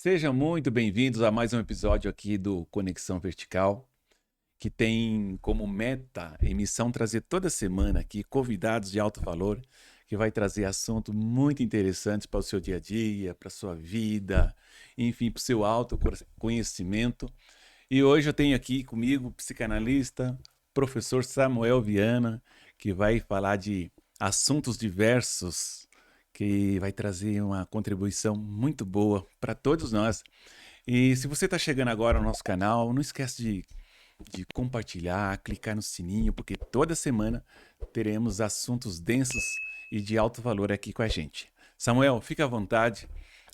Sejam muito bem-vindos a mais um episódio aqui do Conexão Vertical, que tem como meta e missão trazer toda semana aqui convidados de alto valor, que vai trazer assuntos muito interessantes para o seu dia a dia, para a sua vida, enfim, para o seu autoconhecimento. E hoje eu tenho aqui comigo o psicanalista, professor Samuel Viana, que vai falar de assuntos diversos, que vai trazer uma contribuição muito boa para todos nós. E se você está chegando agora no nosso canal, não esquece de compartilhar, clicar no sininho, porque toda semana teremos assuntos densos e de alto valor aqui com a gente. Samuel, fica à vontade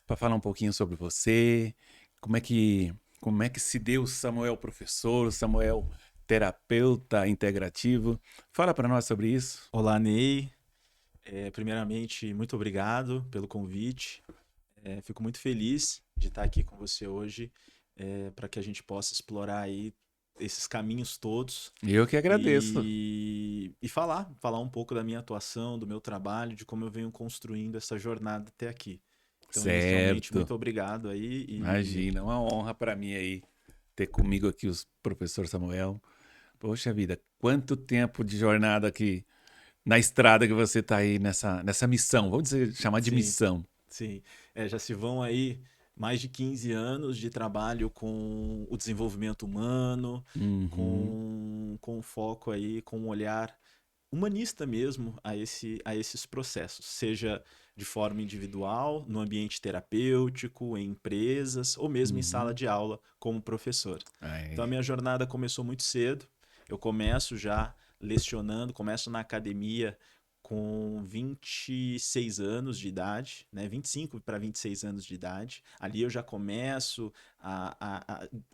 para falar um pouquinho sobre você, como é que, como é que se deu o Samuel professor, o Samuel terapeuta integrativo. Fala para nós sobre isso. Olá, Ney. Primeiramente, muito obrigado pelo convite. Fico muito feliz de estar aqui com você hoje, para que a gente possa explorar aí esses caminhos todos Eu que agradeço. e falar um pouco da minha atuação, do meu trabalho, de como eu venho construindo essa jornada até aqui. Então, inicialmente, Certo. muito obrigado aí Imagina, é uma honra para mim aí ter comigo aqui o professor Samuel. Poxa vida, quanto tempo de jornada aqui na estrada que você está aí nessa missão, vamos dizer, chamar de sim, missão. sim. Já se vão aí mais de 15 anos de trabalho com o desenvolvimento humano, Uhum, com foco aí, com um olhar humanista mesmo a esses processos, seja de forma individual, no ambiente terapêutico, em empresas ou mesmo em sala uhum. de aula como professor. Então a Aí. minha jornada começou muito cedo. Eu começo já lecionando, começo na academia com 26 anos de idade, né? 25 para 26 anos de idade. Ali eu já começo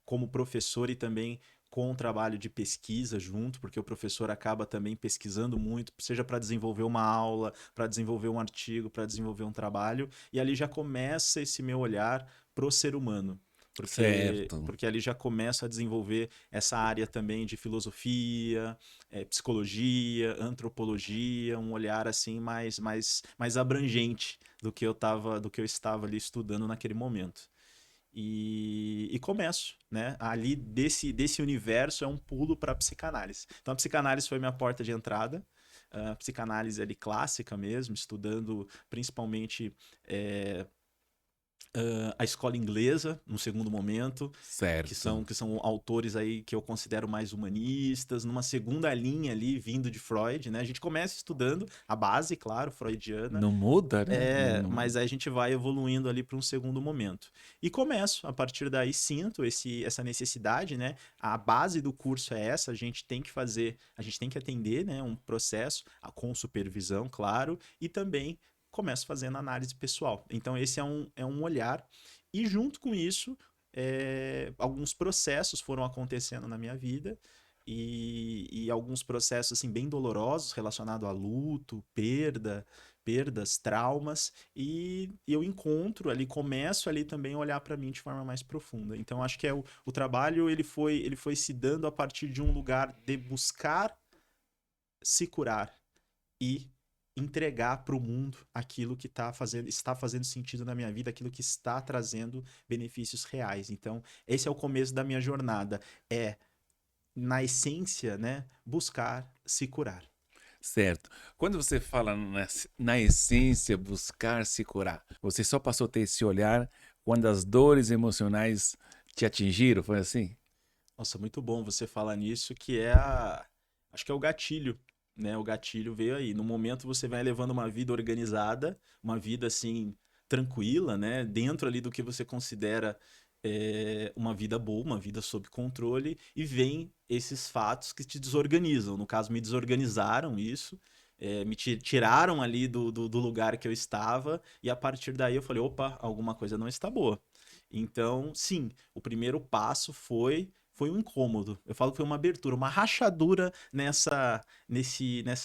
como professor e também com um trabalho de pesquisa junto, porque o professor acaba também pesquisando muito, seja para desenvolver uma aula, para desenvolver um artigo, para desenvolver um trabalho, e ali já começa esse meu olhar pro ser humano. Certo. Porque ali já começo a desenvolver essa área também de filosofia, psicologia, antropologia, um olhar assim mais abrangente do que eu estava ali estudando naquele momento. E começo, né? Ali desse universo é um pulo para a psicanálise. Então a psicanálise foi minha porta de entrada. A psicanálise ali clássica mesmo, estudando principalmente a escola inglesa, no segundo momento, Certo. que são autores aí que eu considero mais humanistas, numa segunda linha ali, vindo de Freud, né? A gente começa estudando a base, claro, freudiana, Não muda, né? mas aí a gente vai evoluindo ali para um segundo momento. E começo, a partir daí sinto essa necessidade, né? A base do curso é essa, a gente tem que fazer, a gente tem que atender, né, um processo com supervisão, claro, e também começo fazendo análise pessoal. Então esse é um olhar, e junto com isso, alguns processos foram acontecendo na minha vida, e alguns processos assim bem dolorosos relacionados a luto, perdas, traumas, e eu encontro ali, começo ali também a olhar para mim de forma mais profunda. Então acho que o trabalho ele foi se dando a partir de um lugar de buscar se curar e entregar para o mundo aquilo que está fazendo sentido na minha vida, aquilo que está trazendo benefícios reais. Então, esse é o começo da minha jornada. É, na essência, né, buscar se curar. Certo. Quando você fala na essência buscar se curar, você só passou a ter esse olhar quando as dores emocionais te atingiram, foi assim? Nossa, muito bom você falar nisso, acho que é o gatilho, né? O gatilho veio aí. No momento você vai levando uma vida organizada, uma vida assim tranquila, né? Dentro ali do que você considera uma vida boa, uma vida sob controle, e vem esses fatos que te desorganizam. No caso, me desorganizaram isso. Tiraram ali do lugar que eu estava, e a partir daí eu falei: opa, alguma coisa não está boa. Então, sim, o primeiro passo foi um incômodo. Eu falo que foi uma abertura, uma rachadura nessa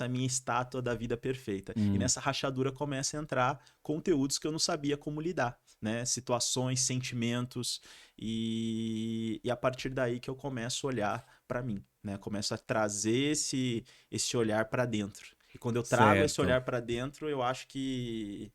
minha estátua da vida perfeita. E Hum, nessa rachadura começa a entrar conteúdos que eu não sabia como lidar, né? Situações, sentimentos, e a partir daí que eu começo a olhar para mim, né? Começo a trazer esse olhar para dentro. E quando eu trago esse certo. olhar para dentro, eu acho que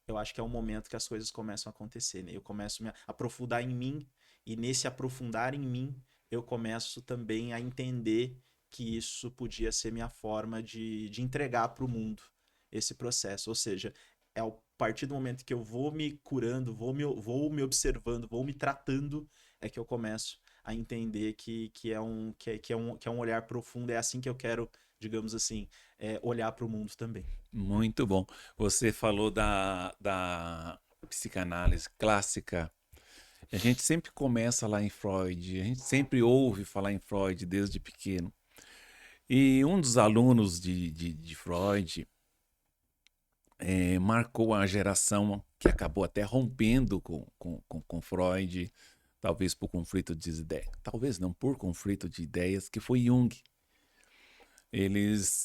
eu acho que é o momento que as coisas começam a acontecer, né? Eu começo a me aprofundar em mim, e nesse aprofundar em mim, eu começo também a entender que isso podia ser minha forma de entregar para o mundo esse processo. Ou seja, é a partir do momento que eu vou me curando, vou me observando, vou me tratando, é que eu começo a entender que é um olhar profundo. É assim que eu quero, digamos assim, olhar para o mundo também. Muito bom. Você falou da psicanálise clássica. A gente sempre começa lá em Freud, a gente sempre ouve falar em Freud desde pequeno. E um dos alunos de Freud marcou a geração que acabou até rompendo com Freud, talvez por conflito de ideias, talvez não por conflito de ideias, que foi Jung.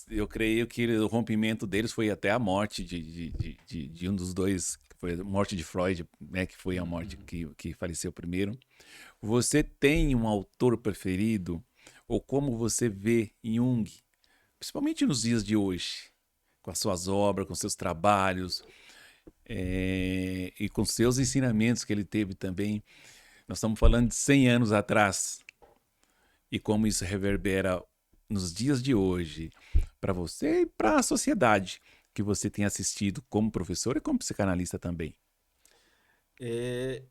Eu creio que o rompimento deles foi até a morte de um dos dois, que foi a morte de Freud, né, que foi a morte Uhum. que faleceu primeiro. Você tem um autor preferido? Ou como você vê Jung, principalmente nos dias de hoje, com as suas obras, com seus trabalhos, e com seus ensinamentos que ele teve também? Nós estamos falando de 100 anos atrás, e como isso reverbera nos dias de hoje, para você e para a sociedade que você tem assistido como professor e como psicanalista também.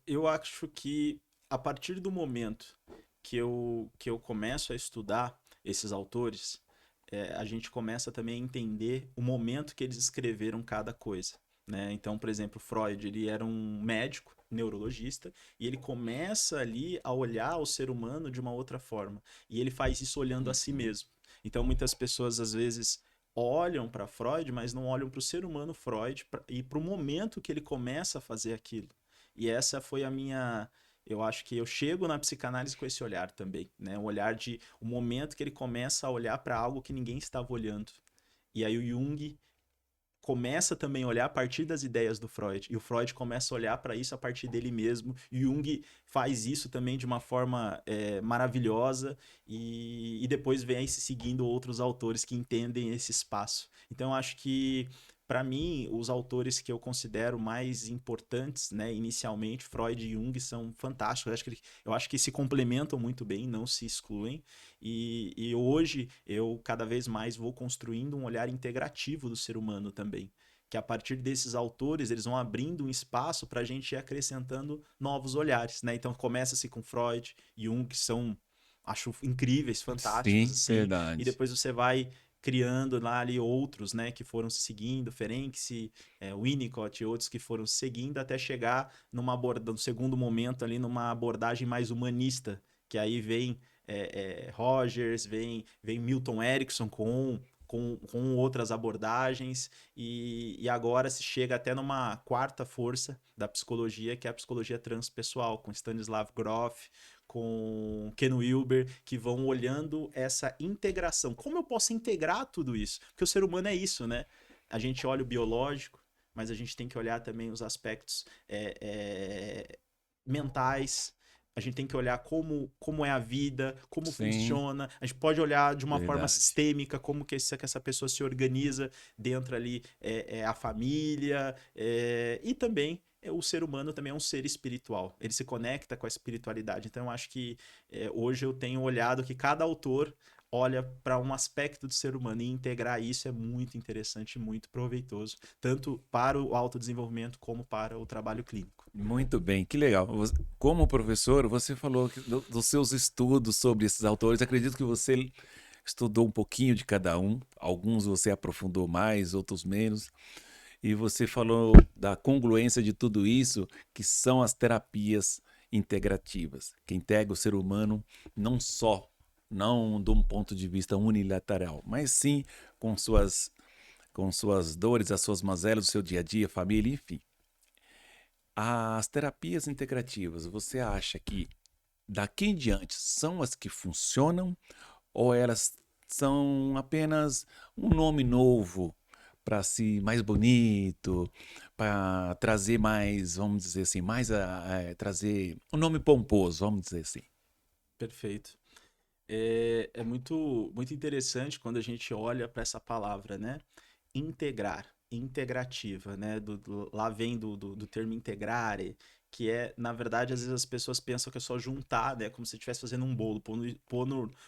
Eu acho que a partir do momento que eu começo a estudar esses autores, a gente começa também a entender o momento que eles escreveram cada coisa, né? Então, por exemplo, Freud, ele era um médico, neurologista, e ele começa ali a olhar o ser humano de uma outra forma. E ele faz isso olhando a si mesmo. Então, muitas pessoas, às vezes, olham para Freud, mas não olham para o ser humano Freud e para o momento que ele começa a fazer aquilo. E essa foi a minha. Eu acho que eu chego na psicanálise com esse olhar também, né? O olhar de o momento que ele começa a olhar para algo que ninguém estava olhando. E aí o Jung começa também a olhar a partir das ideias do Freud. E o Freud começa a olhar para isso a partir dele mesmo. E Jung faz isso também de uma forma maravilhosa. E depois vem aí se seguindo outros autores que entendem esse espaço. Então, eu acho que, para mim, os autores que eu considero mais importantes, né, inicialmente, Freud e Jung, são fantásticos. Eu acho que se complementam muito bem, não se excluem. E hoje eu cada vez mais vou construindo um olhar integrativo do ser humano também. Que a partir desses autores, eles vão abrindo um espaço para a gente ir acrescentando novos olhares, né? Então começa-se com Freud, Jung, que são, acho, incríveis, fantásticos, Sim, assim. E verdade. depois você vai criando lá ali outros, né, que foram se seguindo, Ferenczi, Winnicott e outros que foram se seguindo até chegar no segundo momento ali numa abordagem mais humanista, que aí vem Rogers, vem Milton Erickson com outras abordagens, e agora se chega até numa quarta força da psicologia, que é a psicologia transpessoal, com Stanislav Grof, com Ken Wilber, que vão olhando essa integração. Como eu posso integrar tudo isso? Porque o ser humano é isso, né? A gente olha o biológico, mas a gente tem que olhar também os aspectos mentais. A gente tem que olhar como é a vida, como Sim, funciona. A gente pode olhar de uma forma verdade. sistêmica, como que essa pessoa se organiza dentro ali, a família. E também o ser humano também é um ser espiritual. Ele se conecta com a espiritualidade. Então, eu acho que hoje eu tenho olhado que cada autor olha para um aspecto do ser humano, e integrar isso é muito interessante e muito proveitoso, tanto para o autodesenvolvimento como para o trabalho clínico. Muito bem, que legal. Como professor, você falou dos seus estudos sobre esses autores. Acredito que você estudou um pouquinho de cada um. Alguns você aprofundou mais, outros menos. E você falou da congruência de tudo isso, que são as terapias integrativas, que integram o ser humano não só, não de um ponto de vista unilateral, mas sim com suas dores, as suas mazelas, o seu dia a dia, família, enfim. As terapias integrativas, você acha que daqui em diante são as que funcionam ou elas são apenas um nome novo para se mais bonito, para trazer mais, vamos dizer assim, trazer um nome pomposo, vamos dizer assim. Perfeito. É muito, muito interessante quando a gente olha para essa palavra, né? Integrar. integrativa, né? Lá vem do termo integrare, que é, na verdade, às vezes as pessoas pensam que é só juntar, né? Como se estivesse fazendo um bolo,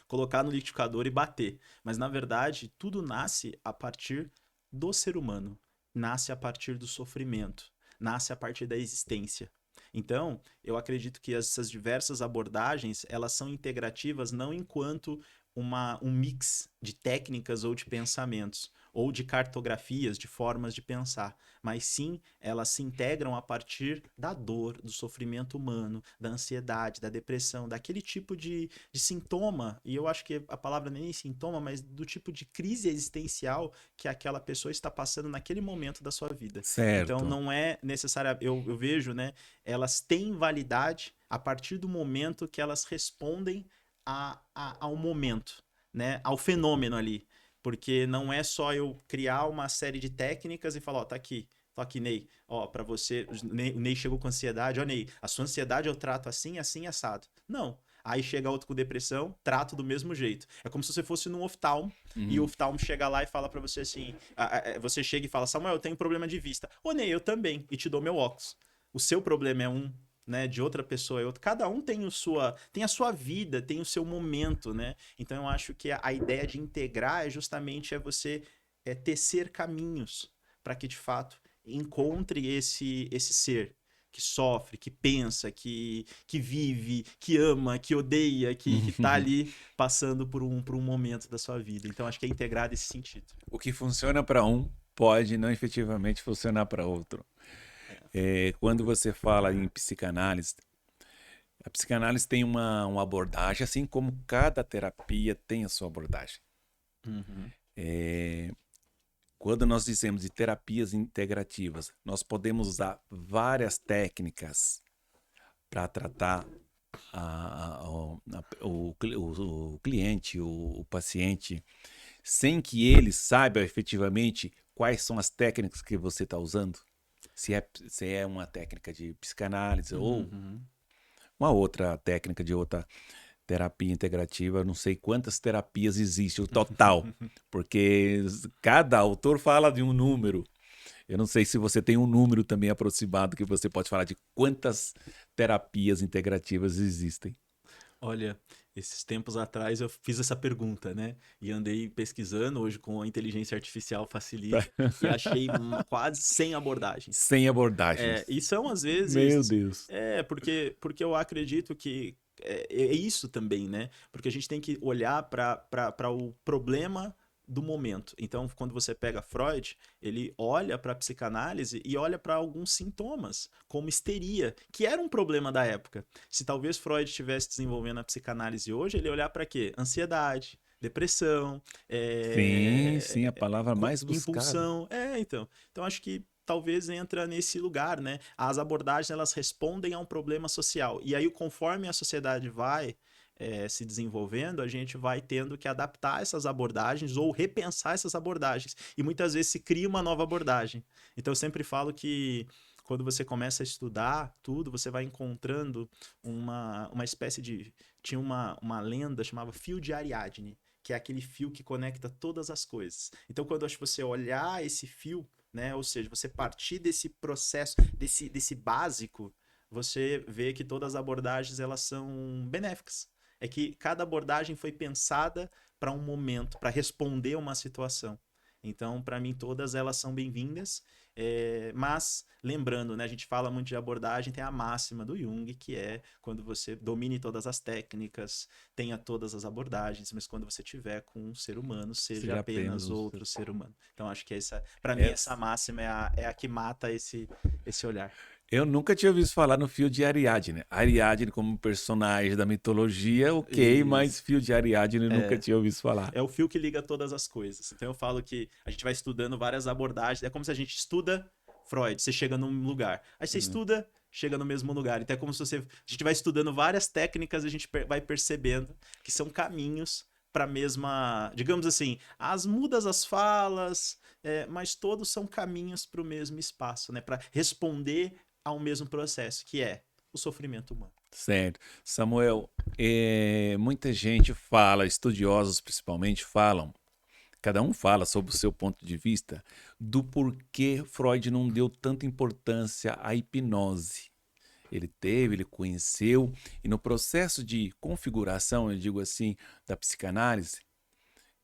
colocar no liquidificador e bater. Mas, na verdade, tudo nasce a partir do ser humano. Nasce a partir do sofrimento. Nasce a partir da existência. Então, eu acredito que essas diversas abordagens, elas são integrativas não enquanto um mix de técnicas ou de pensamentos, ou de cartografias, de formas de pensar, mas sim elas se integram a partir da dor, do sofrimento humano, da ansiedade, da depressão, daquele tipo de sintoma, e eu acho que a palavra nem é sintoma, mas do tipo de crise existencial que aquela pessoa está passando naquele momento da sua vida. Então Certo. não é necessário, eu vejo, né, elas têm validade a partir do momento que elas respondem ao momento, né, ao fenômeno ali. Porque não é só eu criar uma série de técnicas e falar, ó, tá aqui. Tô aqui, Ney. Ó, pra você. O Ney chegou com ansiedade. Ó, Ney, a sua ansiedade eu trato assim, assim, assado. Não. Aí chega outro com depressão, trato do mesmo jeito. É como se você fosse num oftalmo e o Uhum. oftalmo chega lá e fala pra você assim: você chega e fala, Samuel, eu tenho problema de vista. Ô, Ney, eu também. E te dou meu óculos. O seu problema é um, né? De outra pessoa é outro. Cada um tem a sua vida, tem o seu momento, né? Então eu acho que a ideia de integrar é justamente você tecer caminhos para que de fato encontre esse ser que sofre, que pensa, que vive, que ama, que odeia, que tá ali passando por um momento da sua vida. Então acho que é integrar nesse sentido. O que funciona para um pode não efetivamente funcionar para outro. Quando você fala em psicanálise, a psicanálise tem uma abordagem, assim como cada terapia tem a sua abordagem. Uhum. Quando nós dizemos de terapias integrativas, nós podemos usar várias técnicas para tratar o cliente, o paciente, sem que ele saiba efetivamente quais são as técnicas que você está usando. Se é uma técnica de psicanálise ou Uhum. uma outra técnica de outra terapia integrativa, não sei quantas terapias existe, o total, porque cada autor fala de um número. Eu não sei se você tem um número também aproximado que você pode falar de quantas terapias integrativas existem. Olha, esses tempos atrás eu fiz essa pergunta, né? E andei pesquisando, hoje com a inteligência artificial facilita, e achei quase 100 abordagens. Sem abordagens. E são às Meu vezes. Deus. Porque eu acredito que é isso também, né? Porque a gente tem que olhar para o problema do momento. Então, quando você pega Freud, ele olha para a psicanálise e olha para alguns sintomas, como histeria, que era um problema da época. Se talvez Freud estivesse desenvolvendo a psicanálise hoje, ele ia olhar para quê? Ansiedade, depressão, Sim, sim, a palavra mais buscada. impulsão. Então acho que talvez entra nesse lugar, né? As abordagens elas respondem a um problema social. E aí, conforme a sociedade vai se desenvolvendo, a gente vai tendo que adaptar essas abordagens ou repensar essas abordagens. E muitas vezes se cria uma nova abordagem. Então eu sempre falo que quando você começa a estudar tudo, você vai encontrando uma espécie de. Tinha uma lenda chamava Fio de Ariadne, que é aquele fio que conecta todas as coisas. Então, quando eu acho que você olhar esse fio, né, ou seja, você partir desse processo, desse básico, você vê que todas as abordagens elas são benéficas. É que cada abordagem foi pensada para um momento, para responder a uma situação. Então, para mim, todas elas são bem-vindas. Mas, lembrando, né, a gente fala muito de abordagem, tem a máxima do Jung, que é quando você domine todas as técnicas, tenha todas as abordagens, mas quando você tiver com um ser humano, seja Seja apenas apenas um outro ser humano. Então, acho que para mim, essa Essa. máxima é a que mata esse olhar. Eu nunca tinha ouvido falar no fio de Ariadne. Ariadne como personagem da mitologia, ok, mas Isso. fio de Ariadne eu nunca É, tinha ouvido falar. é o fio que liga todas as coisas. Então eu falo que a gente vai estudando várias abordagens. É como se a gente estuda Freud, você chega num lugar. Aí você Uhum. estuda, chega no mesmo lugar. Então é como se a gente vai estudando várias técnicas e a gente vai percebendo que são caminhos para a mesma, digamos assim, as mudas as falas, mas todos são caminhos para o mesmo espaço, né? Para responder ao mesmo processo, que é o sofrimento humano. Certo. Samuel, muita gente fala, estudiosos principalmente falam Cada um fala sobre o seu ponto de vista do porquê Freud não deu tanta importância à hipnose. Ele teve, ele conheceu, e no processo de configuração, eu digo assim, da psicanálise,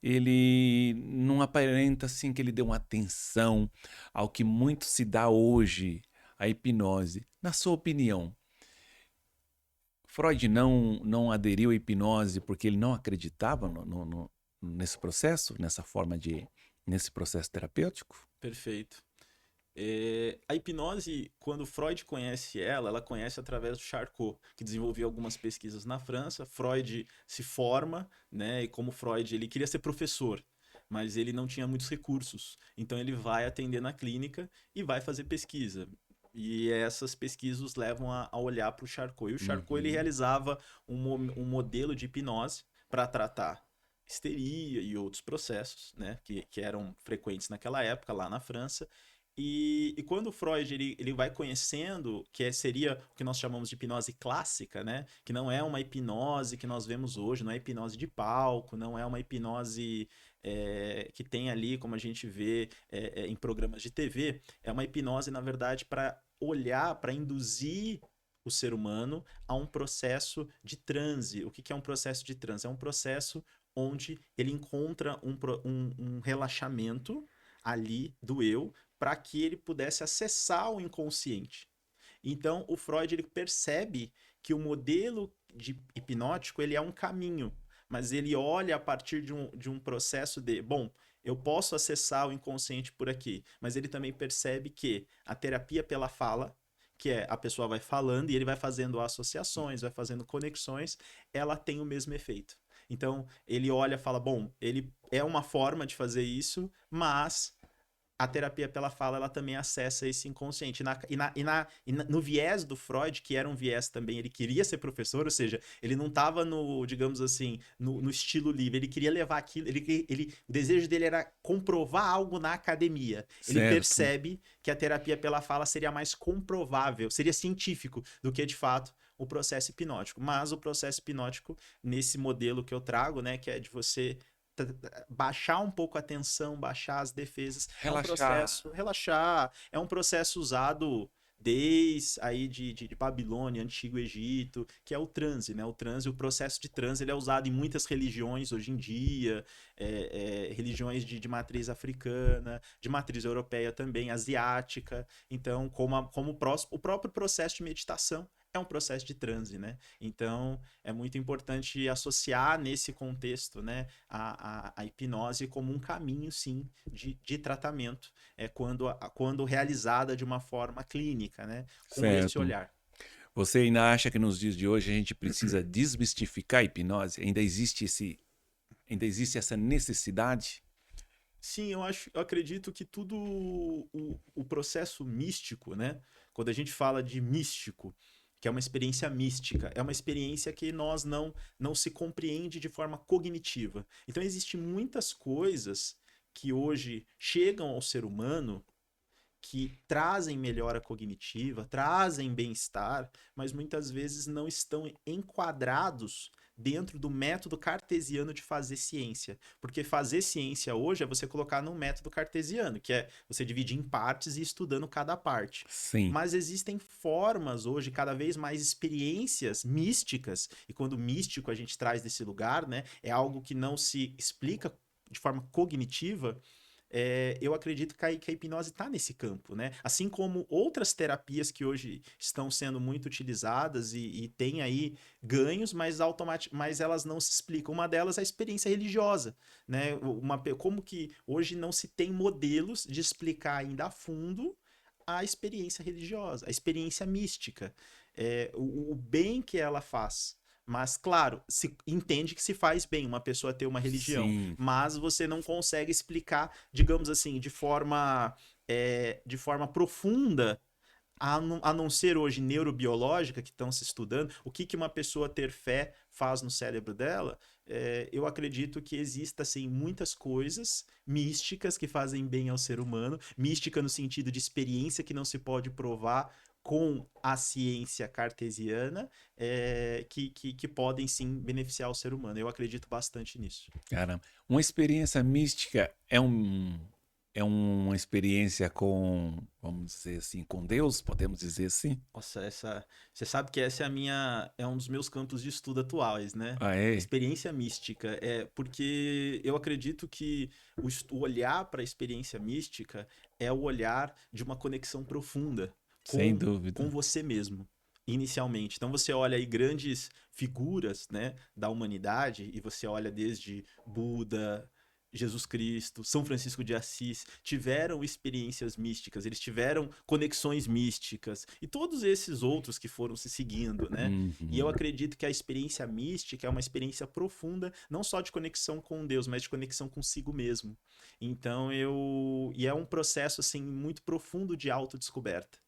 ele não aparenta assim que ele deu uma atenção ao que muito se dá hoje, a hipnose. Na sua opinião, Freud não aderiu à hipnose porque ele não acreditava nesse processo, nesse processo terapêutico? Perfeito. A hipnose, quando Freud conhece ela, ela conhece através do Charcot, que desenvolveu algumas pesquisas na França. Freud se forma, né? E como Freud, ele queria ser professor, mas ele não tinha muitos recursos. Então ele vai atender na clínica e vai fazer pesquisa. E essas pesquisas os levam a olhar para o Charcot. E o Charcot ele Uhum. realizava um modelo de hipnose para tratar histeria e outros processos, né, que eram frequentes naquela época lá na França. E quando o Freud ele vai conhecendo, seria o que nós chamamos de hipnose clássica, né? Que não é uma hipnose que nós vemos hoje, não é hipnose de palco, não é uma hipnose que tem ali, como a gente vê em programas de TV. É uma hipnose, na verdade, para olhar, para induzir o ser humano a um processo de transe. O que é um processo de transe? É um processo onde ele encontra um relaxamento ali do eu para que ele pudesse acessar o inconsciente. Então, o Freud ele percebe que o modelo de hipnótico ele é um caminho, mas ele olha a partir de um processo de, bom, eu posso acessar o inconsciente por aqui, mas ele também percebe que a terapia pela fala, que é a pessoa vai falando e ele vai fazendo associações, vai fazendo conexões, ela tem o mesmo efeito. Então, ele olha e fala, bom, ele é uma forma de fazer isso, mas a terapia pela fala ela também acessa esse inconsciente. No viés do Freud, que era um viés também, ele queria ser professor, ou seja, ele não estava no, digamos assim, no estilo livre, ele queria levar aquilo, o desejo dele era comprovar algo na academia. Ele Certo. percebe que a terapia pela fala seria mais comprovável, seria científico do que de fato o processo hipnótico. Mas o processo hipnótico, nesse modelo que eu trago, né, que é de você baixar um pouco a tensão, baixar as defesas. É um Relaxar. processo, relaxar, é um processo usado desde aí de Babilônia, Antigo Egito, que é o transe, né? O transe, o processo de transe, ele é usado em muitas religiões hoje em dia, religiões de matriz africana, de matriz europeia também, asiática. Então, o próprio processo de meditação é um processo de transe, né? Então, é muito importante associar nesse contexto, né, a hipnose como um caminho, sim, de tratamento, quando realizada de uma forma clínica, né, com esse Certo. olhar. Você ainda acha que nos dias de hoje a gente precisa desmistificar a hipnose? Ainda existe essa necessidade? Sim, eu acredito que tudo o processo místico, né? Quando a gente fala de místico, que é uma experiência mística, é uma experiência que nós não se compreende de forma cognitiva. Então, existem muitas coisas que hoje chegam ao ser humano que trazem melhora cognitiva, trazem bem-estar, mas muitas vezes não estão enquadrados dentro do método cartesiano de fazer ciência. Porque fazer ciência hoje é você colocar num método cartesiano, que é você dividir em partes e ir estudando cada parte. Sim. Mas existem formas hoje, cada vez mais experiências místicas, e quando místico a gente traz desse lugar, né, é algo que não se explica de forma cognitiva, eu acredito que a hipnose está nesse campo, né? Assim como outras terapias que hoje estão sendo muito utilizadas e têm aí ganhos, mas elas não se explicam. Uma delas é a experiência religiosa, né? Como que hoje não se tem modelos de explicar ainda a fundo a experiência religiosa, a experiência mística, o bem que ela faz. Mas, claro, se entende que se faz bem uma pessoa ter uma religião, Sim. mas você não consegue explicar, digamos assim, de forma profunda, a não ser hoje neurobiológica, que estão se estudando, o que uma pessoa ter fé faz no cérebro dela. Eu acredito que exista, assim, muitas coisas místicas que fazem bem ao ser humano, mística no sentido de experiência que não se pode provar com a ciência cartesiana que podem sim beneficiar o ser humano. Eu acredito bastante nisso. Caramba. Uma experiência mística é uma experiência com, vamos dizer assim, com Deus, podemos dizer assim? Nossa, você sabe que essa é um dos meus campos de estudo atuais, né? Ah, é? Experiência mística. Porque eu acredito que o olhar para a experiência mística é o olhar de uma conexão profunda Sem com dúvida. você mesmo. Inicialmente. Então você olha aí grandes figuras, né, da humanidade e você olha desde Buda, Jesus Cristo, São Francisco de Assis, tiveram experiências místicas, eles tiveram conexões místicas e todos esses outros que foram se seguindo, né? E eu Uhum. acredito que a experiência mística é uma experiência profunda, não só de conexão com Deus, mas de conexão consigo mesmo. Então e é um processo assim muito profundo de autodescoberta.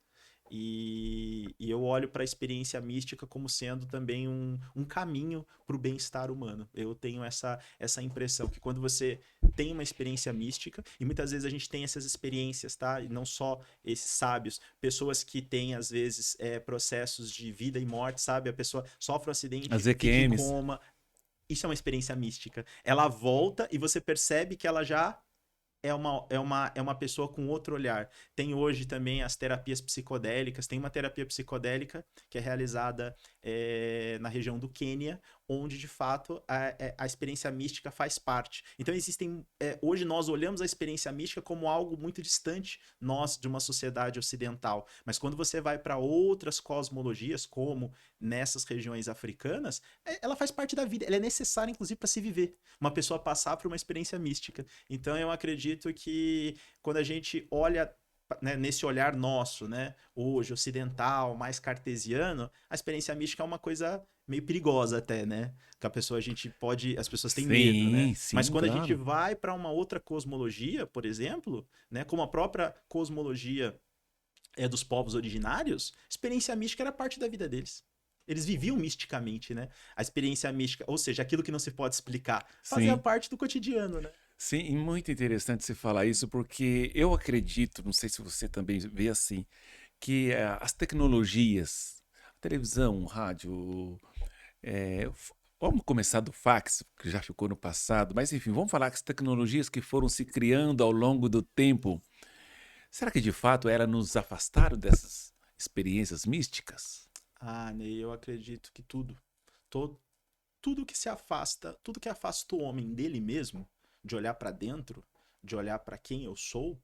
E eu olho para a experiência mística como sendo também um caminho para o bem-estar humano. Eu tenho essa impressão que quando você tem uma experiência mística, e muitas vezes a gente tem essas experiências, tá? E não só esses sábios, pessoas que têm, às vezes, processos de vida e morte, sabe? A pessoa sofre um acidente, As fica em EQMs. coma. Isso é uma experiência mística. Ela volta e você percebe que ela já é uma pessoa com outro olhar. Tem hoje também as terapias psicodélicas. Tem uma terapia psicodélica que é realizada na região do Quênia, onde de fato a experiência mística faz parte. Então existem. Hoje nós olhamos a experiência mística como algo muito distante, nós, de uma sociedade ocidental. Mas quando você vai para outras cosmologias, como nessas regiões africanas, ela faz parte da vida. Ela é necessária, inclusive, para se viver. Uma pessoa passar por uma experiência mística. Então eu acredito que quando a gente olha, né, nesse olhar nosso, né, hoje ocidental, mais cartesiano, a experiência mística é uma coisa meio perigosa até, né? Que as pessoas têm medo, né? Sim, Mas sim, quando a gente claro. vai para uma outra cosmologia, por exemplo, né, como a própria cosmologia dos povos originários, experiência mística era parte da vida deles. Eles viviam misticamente, né? A experiência mística, ou seja, aquilo que não se pode explicar, fazia Sim. parte do cotidiano, né? Sim, e muito interessante você falar isso, porque eu acredito, não sei se você também vê assim, que as tecnologias, a televisão, o rádio, vamos começar do fax, que já ficou no passado, mas enfim, vamos falar que as tecnologias que foram se criando ao longo do tempo, será que de fato elas nos afastaram dessas experiências místicas? Ah, Ney, eu acredito que to- tudo que se afasta, tudo que afasta o homem dele mesmo, de olhar para dentro, de olhar para quem eu sou,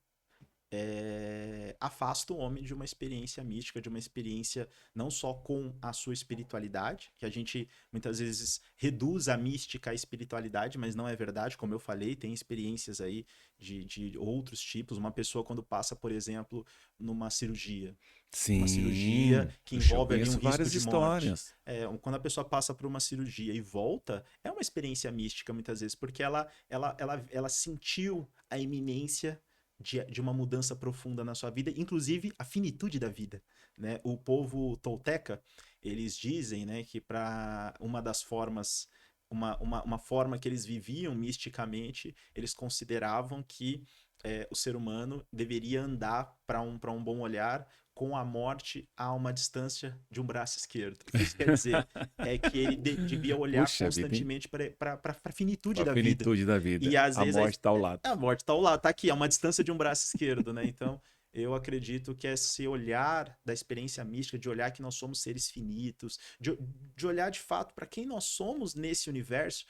afasta o homem de uma experiência mística, de uma experiência não só com a sua espiritualidade, que a gente muitas vezes reduz a mística à espiritualidade, mas não é verdade, como eu falei, tem experiências aí de outros tipos. Uma pessoa quando passa, por exemplo, numa cirurgia, uma cirurgia Sim, que eu envolve ali um conheço risco várias de morte. histórias. Quando a pessoa passa por uma cirurgia e volta, é uma experiência mística muitas vezes, porque ela sentiu a iminência de uma mudança profunda na sua vida, inclusive a finitude da vida, né? O povo tolteca, eles dizem, né, que para uma das formas, uma forma que eles viviam misticamente, eles consideravam que o ser humano deveria andar para um bom olhar com a morte a uma distância de um braço esquerdo. O que isso quer dizer? É que ele devia olhar Puxa vida, hein? constantemente para a finitude A da vida. finitude da E vida. às A morte vezes está ao lado. a morte está ao lado, tá aqui, a uma distância de um braço esquerdo, né? Então, eu acredito que esse olhar da experiência mística, de olhar que nós somos seres finitos, de olhar de fato para quem nós somos nesse universo,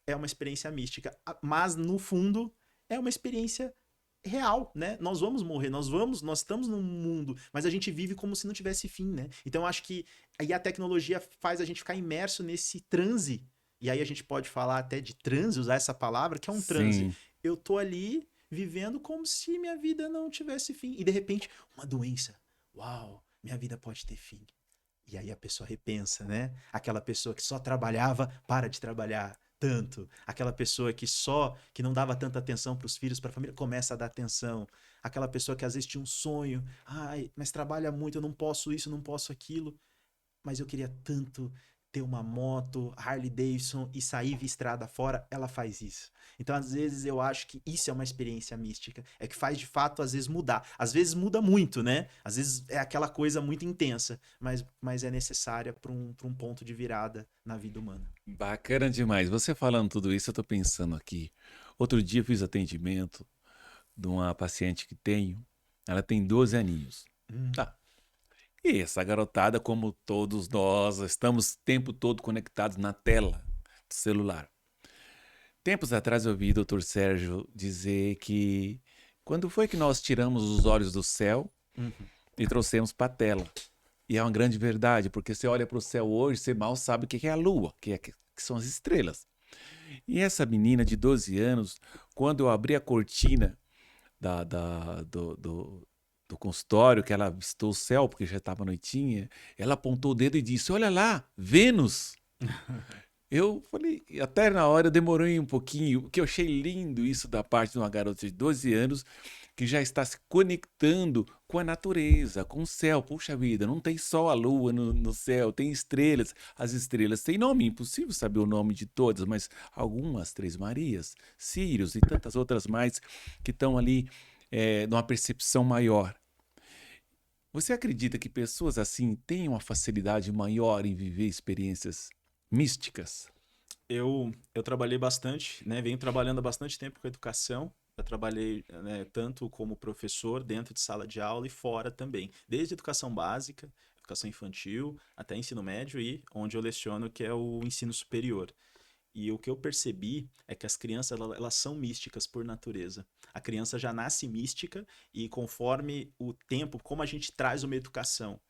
é uma experiência mística. Mas, no fundo, é uma experiência real, né? Nós vamos morrer, nós estamos num mundo, mas a gente vive como se não tivesse fim, né? Então, eu acho que aí a tecnologia faz a gente ficar imerso nesse transe. E aí a gente pode falar até de transe, usar essa palavra, que é um transe. Sim. Eu tô ali vivendo como se minha vida não tivesse fim. E de repente, uma doença. Uau, minha vida pode ter fim. E aí a pessoa repensa, né? Aquela pessoa que só trabalhava, para de trabalhar tanto. Aquela pessoa que não dava tanta atenção para os filhos, para a família, começa a dar atenção. Aquela pessoa que às vezes tinha um sonho, ai, mas trabalha muito, eu não posso isso, não posso aquilo, mas eu queria tanto ter uma moto, Harley Davidson e sair via estrada fora, ela faz isso. Então, às vezes, eu acho que isso é uma experiência mística. É que faz, de fato, às vezes mudar. Às vezes muda muito, né? Às vezes é aquela coisa muito intensa, mas é necessária para um ponto de virada na vida humana. Bacana demais. Você falando tudo isso, eu tô pensando aqui. Outro dia eu fiz atendimento de uma paciente que tenho. Ela tem 12 aninhos. Hum, Tá. E essa garotada, como todos nós, estamos o tempo todo conectados na tela do celular. Tempos atrás eu vi o Dr. Sérgio dizer que quando foi que nós tiramos os olhos do céu uhum. e trouxemos para a tela? E é uma grande verdade, porque você olha para o céu hoje, você mal sabe o que é a lua, que são as estrelas. E essa menina de 12 anos, quando eu abri a cortina do consultório, que ela avistou o céu, porque já estava noitinha, ela apontou o dedo e disse: Olha lá, Vênus. Eu falei, até na hora eu demorei um pouquinho, porque eu achei lindo isso da parte de uma garota de 12 anos que já está se conectando com a natureza, com o céu. Puxa vida, não tem só a lua no céu, tem estrelas. As estrelas têm nome, impossível saber o nome de todas, mas algumas, Três Marias, Sírios e tantas outras mais que estão ali numa percepção maior. Você acredita que pessoas assim têm uma facilidade maior em viver experiências místicas? Eu trabalhei bastante, né? Venho trabalhando há bastante tempo com educação. Eu trabalhei, né, tanto como professor dentro de sala de aula e fora também, desde educação básica, educação infantil, até ensino médio e onde eu leciono, que é o ensino superior. E o que eu percebi é que as crianças elas são místicas por natureza. A criança já nasce mística e conforme o tempo, como a gente traz uma educação,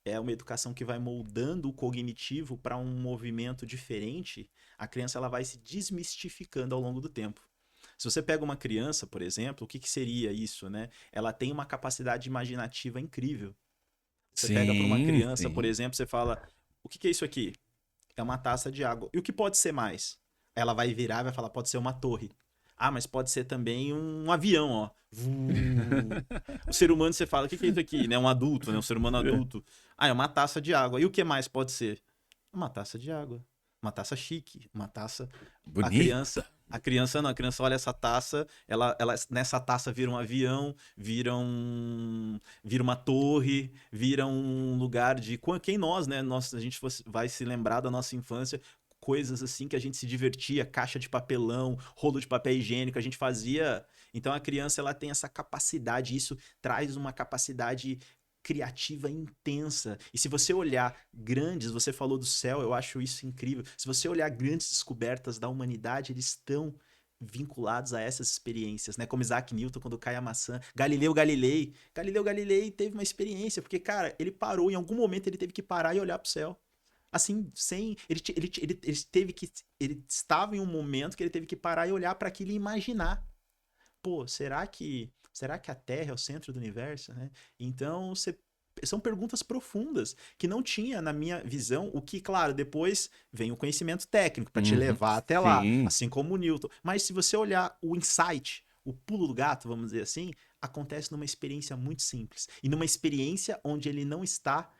é uma educação que vai moldando o cognitivo para um movimento diferente, a criança ela vai se desmistificando ao longo do tempo. Se você pega uma criança, por exemplo, o que, que seria isso, né? Ela tem uma capacidade imaginativa incrível. Você pega para uma Sim, criança, por sim. exemplo, você fala: o que, que é isso aqui? É uma taça de água. E o que pode ser mais? Ela vai virar e vai falar: pode ser uma torre. Ah, mas pode ser também um avião, ó. Vuu. O ser humano, você fala: o que, que é isso aqui? Né? Um adulto, né? Um ser humano adulto. Ah, é uma taça de água. E o que mais pode ser? Uma taça de água. Uma taça chique. Uma taça. A criança. Bonita. A criança não, a criança olha essa taça, ela nessa taça vira um avião, vira uma torre, vira um lugar de quem nós, né? Nós, a gente vai se lembrar da nossa infância, coisas assim que a gente se divertia, caixa de papelão, rolo de papel higiênico, a gente fazia. Então a criança ela tem essa capacidade, isso traz uma capacidade criativa intensa. E se você olhar grandes, você falou do céu, eu acho isso incrível. Se você olhar grandes descobertas da humanidade, eles estão vinculados a essas experiências, né? Como Isaac Newton quando cai a maçã, Galileu Galilei teve uma experiência, porque cara, ele parou em algum momento ele teve que parar e olhar para o céu. Assim, sem ele teve que ele estava em um momento que ele teve que parar e olhar para aquilo e imaginar. Pô, será que a Terra é o centro do universo, né? Então, são perguntas profundas que não tinha na minha visão, o que, claro, depois vem o conhecimento técnico para te Uhum, levar até lá, sim. assim como o Newton. Mas se você olhar o insight, o pulo do gato, vamos dizer assim, acontece numa experiência muito simples e numa experiência onde ele não está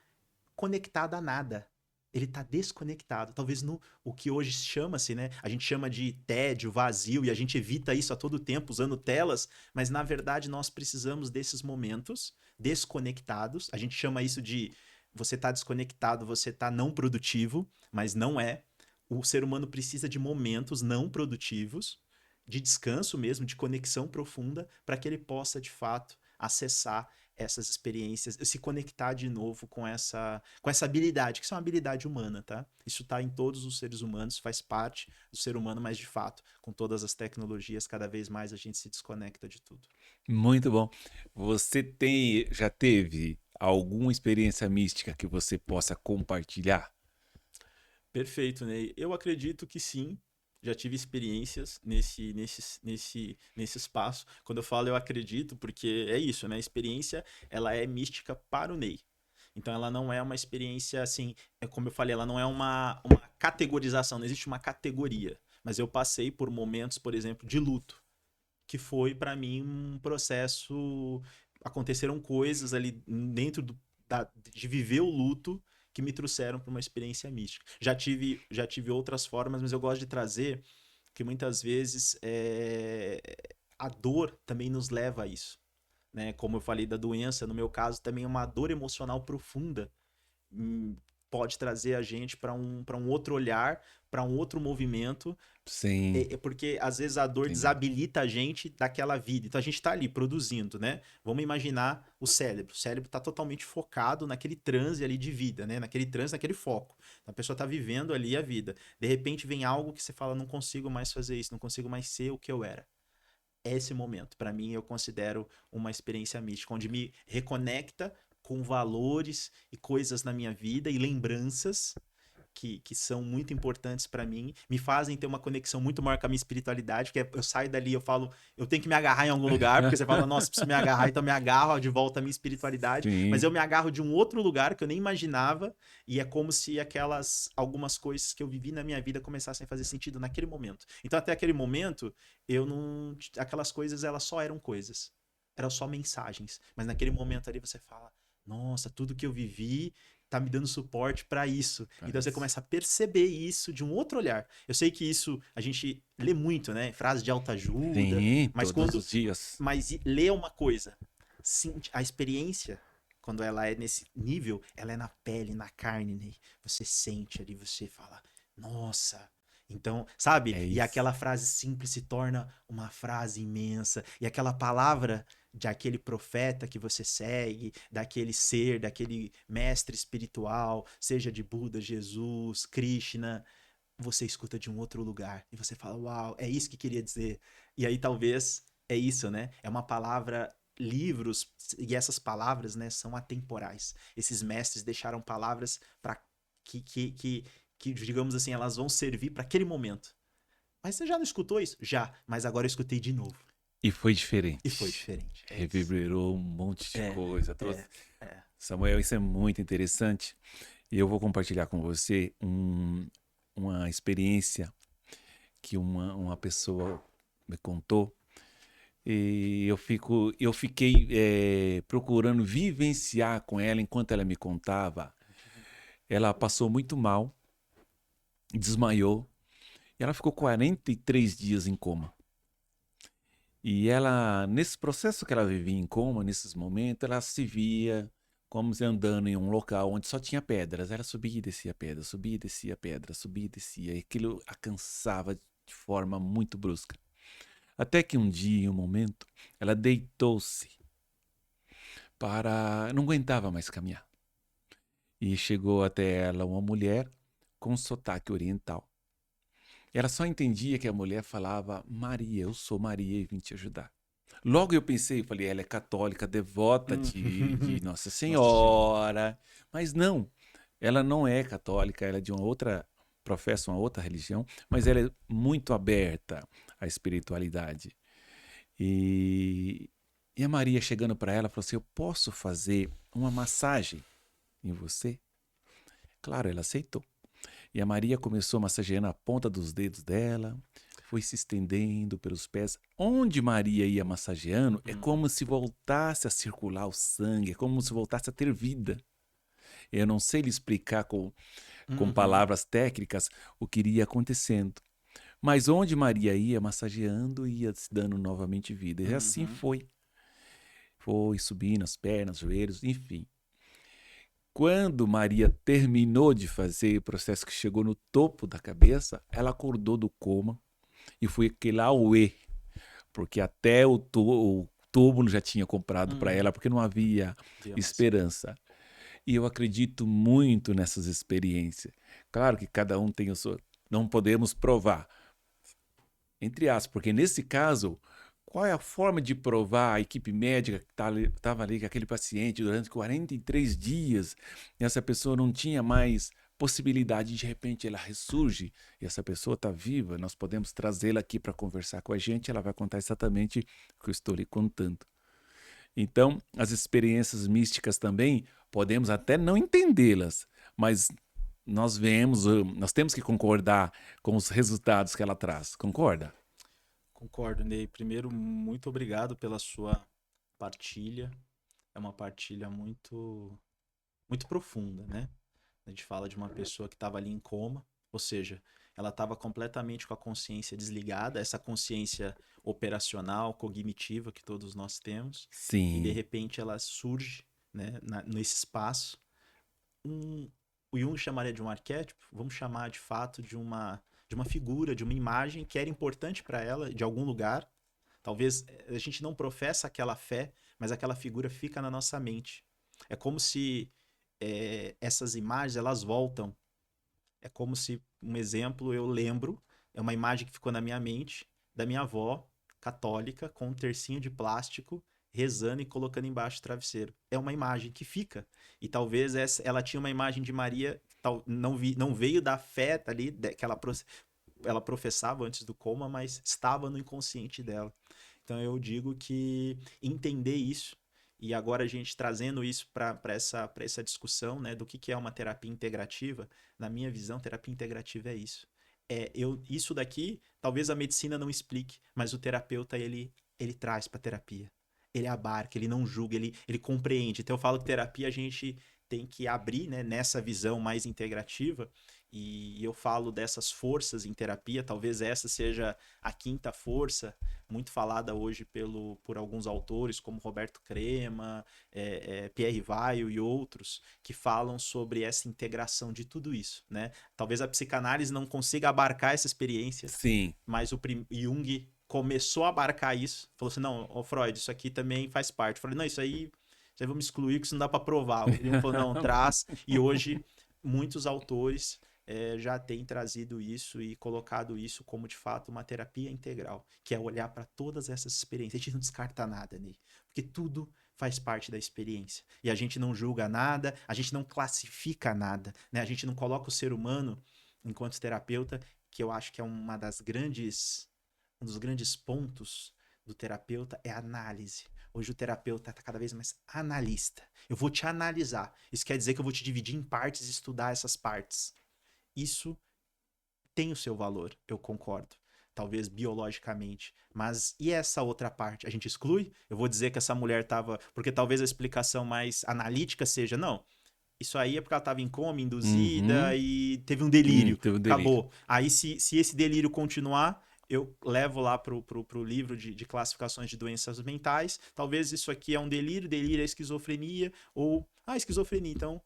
conectado a nada. Ele está desconectado. Talvez no o que hoje chama-se, né? A gente chama de tédio, vazio, e a gente evita isso a todo tempo usando telas, mas na verdade nós precisamos desses momentos desconectados. A gente chama isso de você está desconectado, você está não produtivo, mas não é. O ser humano precisa de momentos não produtivos, de descanso mesmo, de conexão profunda, para que ele possa de fato acessar essas experiências, se conectar de novo com essa habilidade, que isso é uma habilidade humana, tá? Isso está em todos os seres humanos, faz parte do ser humano, mas de fato, com todas as tecnologias, cada vez mais a gente se desconecta de tudo. Muito bom. Você já teve alguma experiência mística que você possa compartilhar? Perfeito, Ney. Eu acredito que sim. Já tive experiências nesse espaço. Quando eu falo eu acredito, porque é isso, né? A experiência, ela é mística para o Ney. Então ela não é uma experiência assim, é como eu falei, ela não é uma categorização, não existe uma categoria. Mas eu passei por momentos, por exemplo, de luto, que foi para mim um processo. Aconteceram coisas ali dentro de viver o luto que me trouxeram para uma experiência mística. Já tive outras formas, mas eu gosto de trazer que muitas vezes a dor também nos leva a isso, né? Como eu falei da doença, no meu caso também é uma dor emocional profunda, hum, pode trazer a gente para um outro olhar, para um outro movimento, Sim, porque às vezes a dor entendi. desabilita a gente daquela vida. Então a gente tá ali produzindo, né? Vamos imaginar o cérebro. O cérebro tá totalmente focado naquele transe ali de vida, né? Naquele transe, naquele foco. Então, a pessoa tá vivendo ali a vida. De repente vem algo que você fala, não consigo mais fazer isso, não consigo mais ser o que eu era. Esse momento, para mim, eu considero uma experiência mística, onde me reconecta com valores e coisas na minha vida e lembranças que são muito importantes para mim, me fazem ter uma conexão muito maior com a minha espiritualidade, porque eu saio dali, eu falo, eu tenho que me agarrar em algum lugar, porque você fala, nossa, preciso me agarrar, então eu me agarro de volta à minha espiritualidade, mas Sim, eu me agarro de um outro lugar que eu nem imaginava, e é como se algumas coisas que eu vivi na minha vida começassem a fazer sentido naquele momento. Então até aquele momento, eu não, aquelas coisas, elas só eram coisas, eram só mensagens, mas naquele momento ali você fala, nossa, tudo que eu vivi tá me dando suporte para isso. Então você parece. começa a perceber isso de um outro olhar. Eu sei que isso a gente lê muito, né? Frase de autoajuda, Sim, mas todos os dias. lê uma coisa, sim, a experiência quando ela é nesse nível, ela é na pele, na carne, né? Você sente ali, você fala, nossa. Então, sabe? É E isso. aquela frase simples se torna uma frase imensa. E aquela palavra de aquele profeta que você segue, daquele ser, daquele mestre espiritual, seja de Buda, Jesus, Krishna, você escuta de um outro lugar e você fala, uau, é isso que queria dizer. E aí talvez é isso, né? É uma palavra, livros, e essas palavras, né, são atemporais. Esses mestres deixaram palavras para que, que, que, que, digamos assim, elas vão servir para aquele momento. Mas você já não escutou isso? Já, mas agora eu escutei de novo. E foi E foi diferente. diferente. É isso. Reverberou um monte de É, coisa. é, Trouxe... é. Samuel, isso é muito interessante. E eu vou compartilhar com você uma experiência que uma pessoa me contou. E eu fiquei procurando vivenciar com ela enquanto ela me contava. Ela passou muito mal, desmaiou, e ela ficou 43 dias em coma. E ela, nesse processo que ela vivia em coma, nesses momentos, ela se via como se andando em um local onde só tinha pedras. Ela subia e descia pedra, subia e descia pedra, subia e descia. E aquilo a cansava de forma muito brusca. Até que um dia, em um momento, ela deitou-se para... não aguentava mais caminhar. E chegou até ela uma mulher com sotaque oriental. Ela só entendia que a mulher falava: Maria, eu sou Maria e vim te ajudar. Logo eu pensei, falei, ela é católica, devota de Nossa Nossa Senhora. Senhora. Mas não, ela não é católica, ela é de uma outra, professa uma outra religião, mas ela é muito aberta à espiritualidade. E, e a Maria chegando para ela falou assim: eu posso fazer uma massagem em você? Claro, ela aceitou. E a Maria começou massageando a ponta dos dedos dela, foi se estendendo pelos pés. Onde Maria ia massageando, é Uhum, como se voltasse a circular o sangue, é como se voltasse a ter vida. Eu não sei lhe explicar com uhum, palavras técnicas o que iria acontecendo. Mas onde Maria ia massageando, ia se dando novamente vida. E assim uhum, foi. Foi subindo as pernas, joelhos, enfim. Quando Maria terminou de fazer o processo que chegou no topo da cabeça, ela acordou do coma e foi aquele auê, porque até o túmulo já tinha comprado para ela, uhum. porque não havia Via mais. esperança. E eu acredito muito nessas experiências. Claro que cada um tem o seu. Não podemos provar, entre aspas, porque nesse caso, qual é a forma de provar a equipe médica que estava ali com aquele paciente durante 43 dias e essa pessoa não tinha mais possibilidade, de repente ela ressurge e essa pessoa está viva, nós podemos trazê-la aqui para conversar com a gente, ela vai contar exatamente o que eu estou lhe contando. Então, as experiências místicas também, podemos até não entendê-las, mas nós vemos, nós temos que concordar com os resultados que ela traz. Concorda? Concordo, Ney. Primeiro, muito obrigado pela sua partilha. É uma partilha muito, muito profunda, né? A gente fala de uma pessoa que estava ali em coma, ou seja, ela estava completamente com a consciência desligada, essa consciência operacional, cognitiva que todos nós temos, e de Sim, repente ela surge, né, nesse espaço. Um, o Jung chamaria de um arquétipo, vamos chamar de fato de uma figura, de uma imagem que era importante para ela, de algum lugar. Talvez a gente não professa aquela fé, mas aquela figura fica na nossa mente. É como se essas imagens elas voltam. É como se, um exemplo, eu lembro, é uma imagem que ficou na minha mente, da minha avó católica com um tercinho de plástico rezando e colocando embaixo do travesseiro. É uma imagem que fica. E talvez ela tinha uma imagem de Maria, não veio da fé ali, que ela professava antes do coma, mas estava no inconsciente dela. Então eu digo que entender isso, e agora a gente trazendo isso para essa discussão, né, do que é uma terapia integrativa, na minha visão, terapia integrativa é isso. Isso daqui, talvez a medicina não explique, mas o terapeuta, ele traz para terapia. Ele abarca, ele não julga, ele compreende. Então eu falo que terapia a gente tem que abrir, né, nessa visão mais integrativa, e eu falo dessas forças em terapia, talvez essa seja a quinta força, muito falada hoje por alguns autores, como Roberto Crema, Pierre Weil e outros, que falam sobre essa integração de tudo isso, né? Talvez a psicanálise não consiga abarcar essa experiência, sim. mas o Jung começou a abarcar isso, falou assim, não, ô Freud, isso aqui também faz parte. Eu falei, não, isso aí vamos excluir, que isso não dá para provar. O Jung falou, não, traz, e hoje muitos autores já têm trazido isso e colocado isso como de fato uma terapia integral, que é olhar para todas essas experiências. A gente não descarta nada, Ney, porque tudo faz parte da experiência. E a gente não julga nada, a gente não classifica nada, né? A gente não coloca o ser humano enquanto terapeuta, que eu acho que é um dos grandes pontos do terapeuta é a análise. Hoje o terapeuta está cada vez mais analista. Eu vou te analisar. Isso quer dizer que eu vou te dividir em partes e estudar essas partes. Isso tem o seu valor, eu concordo. Talvez biologicamente. Mas e essa outra parte? A gente exclui? Eu vou dizer que essa mulher estava. Porque talvez a explicação mais analítica seja: não, isso aí é porque ela estava em coma, induzida Uhum. e teve um delírio. Teve um delírio. Acabou. Aí, se esse delírio continuar, eu levo lá pro livro de classificações de doenças mentais. Talvez isso aqui é um delírio, delírio é esquizofrenia, ou. Ah, esquizofrenia. Então,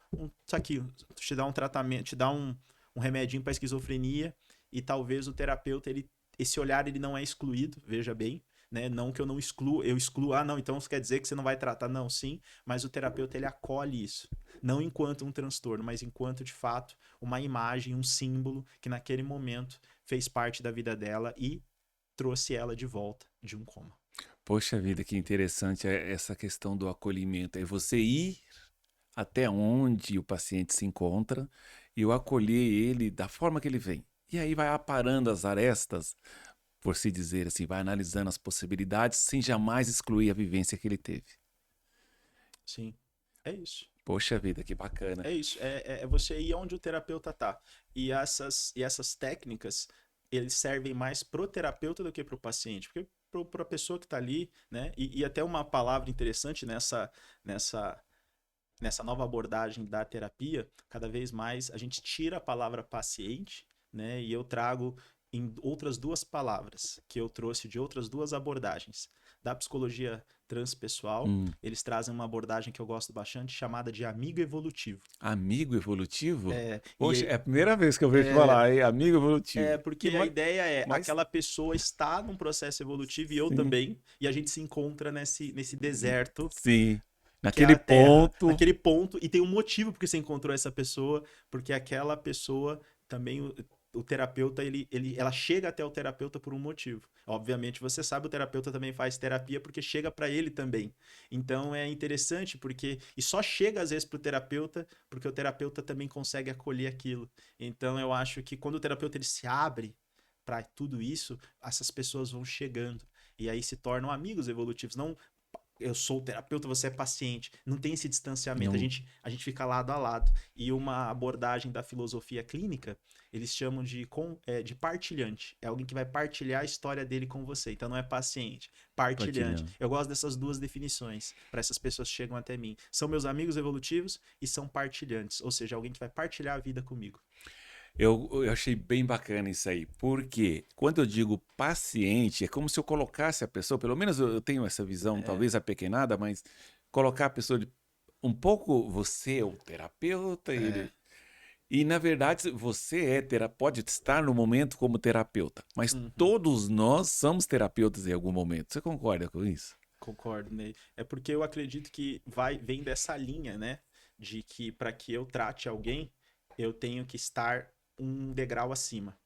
isso aqui, te dá um tratamento, te dá um remedinho para esquizofrenia, e talvez o terapeuta, esse olhar ele não é excluído, veja bem. Né? Não que eu não excluo, eu excluo, ah, não, então isso quer dizer que você não vai tratar. Não, sim, mas o terapeuta ele acolhe isso não enquanto um transtorno, mas enquanto de fato uma imagem, um símbolo que naquele momento fez parte da vida dela e trouxe ela de volta de um coma. Poxa vida, que interessante essa questão do acolhimento. É você ir até onde o paciente se encontra e eu acolher ele da forma que ele vem. E aí vai aparando as arestas, por se dizer assim, vai analisando as possibilidades sem jamais excluir a vivência que ele teve. Sim, é isso. Poxa vida, que bacana. É isso. É você ir onde o terapeuta tá. E essas técnicas, eles servem mais pro terapeuta do que pro paciente. Porque para a pessoa que está ali, né? E até uma palavra interessante nessa, nessa nova abordagem da terapia, cada vez mais a gente tira a palavra paciente, né? E eu trago em outras duas palavras que eu trouxe de outras duas abordagens. Da psicologia transpessoal, Hum. eles trazem uma abordagem que eu gosto bastante, chamada de amigo evolutivo. Amigo evolutivo? É, Poxa, e é a primeira vez que eu vejo é, falar, hein? Amigo evolutivo. porque a ideia é Mas aquela pessoa está num processo evolutivo e eu sim, também, e a gente se encontra nesse deserto sim. que é Naquele a Terra, ponto, naquele ponto, e tem um motivo porque você encontrou essa pessoa, porque aquela pessoa também, o terapeuta, ela chega até o terapeuta por um motivo. Obviamente, você sabe, o terapeuta também faz terapia porque chega para ele também. Então é interessante porque, e só chega às vezes pro terapeuta, porque o terapeuta também consegue acolher aquilo. Então eu acho que quando o terapeuta ele se abre para tudo isso, essas pessoas vão chegando. E aí se tornam amigos evolutivos, não eu sou o terapeuta, você é paciente. Não tem esse distanciamento. Não, A gente fica lado a lado. E uma abordagem da filosofia clínica, eles chamam de partilhante. É alguém que vai partilhar a história dele com você. Então não é paciente, partilhante. partilhando. Eu gosto dessas duas definições para essas pessoas que chegam até mim. São meus amigos evolutivos e são partilhantes. Ou seja, alguém que vai partilhar a vida comigo. Eu achei bem bacana isso aí, porque quando eu digo paciente, é como se eu colocasse a pessoa, pelo menos eu tenho essa visão, É, talvez apequenada, mas colocar a pessoa um pouco, você é o terapeuta, é. e na verdade você pode estar no momento como terapeuta, mas Uhum. todos nós somos terapeutas em algum momento. Você concorda com isso? Concordo, Ney. É porque eu acredito que vem dessa linha, né? De que para que eu trate alguém, eu tenho que estar um degrau acima.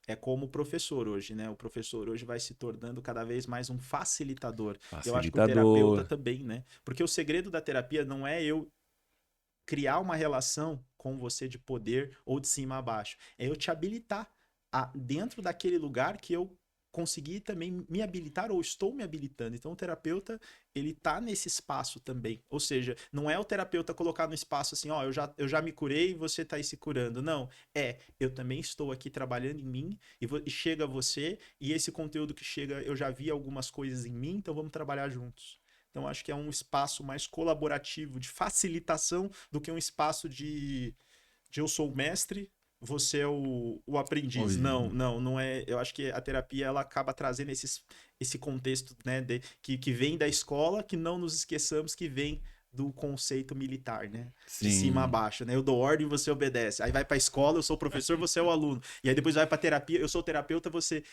É como o professor hoje, né? O professor hoje vai se tornando cada vez mais um facilitador. Eu acho que o terapeuta Facilitador. também, né? Porque o segredo da terapia não é eu criar uma relação com você de poder ou de cima a baixo. É eu te habilitar dentro daquele lugar que eu consegui também me habilitar ou estou me habilitando. Então o terapeuta, ele tá nesse espaço também. Ou seja, não é o terapeuta colocar no espaço assim, ó, eu já me curei e você tá aí se curando. Não, eu também estou aqui trabalhando em mim e chega você e esse conteúdo que chega, eu já vi algumas coisas em mim, então vamos trabalhar juntos. Então, acho que é um espaço mais colaborativo, de facilitação, do que um espaço de eu sou o mestre, você é o aprendiz. Oi. Não é. Eu acho que a terapia ela acaba trazendo esse contexto, né, que vem da escola, que não nos esqueçamos que vem do conceito militar, né? De cima a Sim, baixo, né? Eu dou ordem e você obedece. Aí vai para a escola, eu sou o professor, você é o aluno. E aí depois vai para terapia, eu sou o terapeuta, você.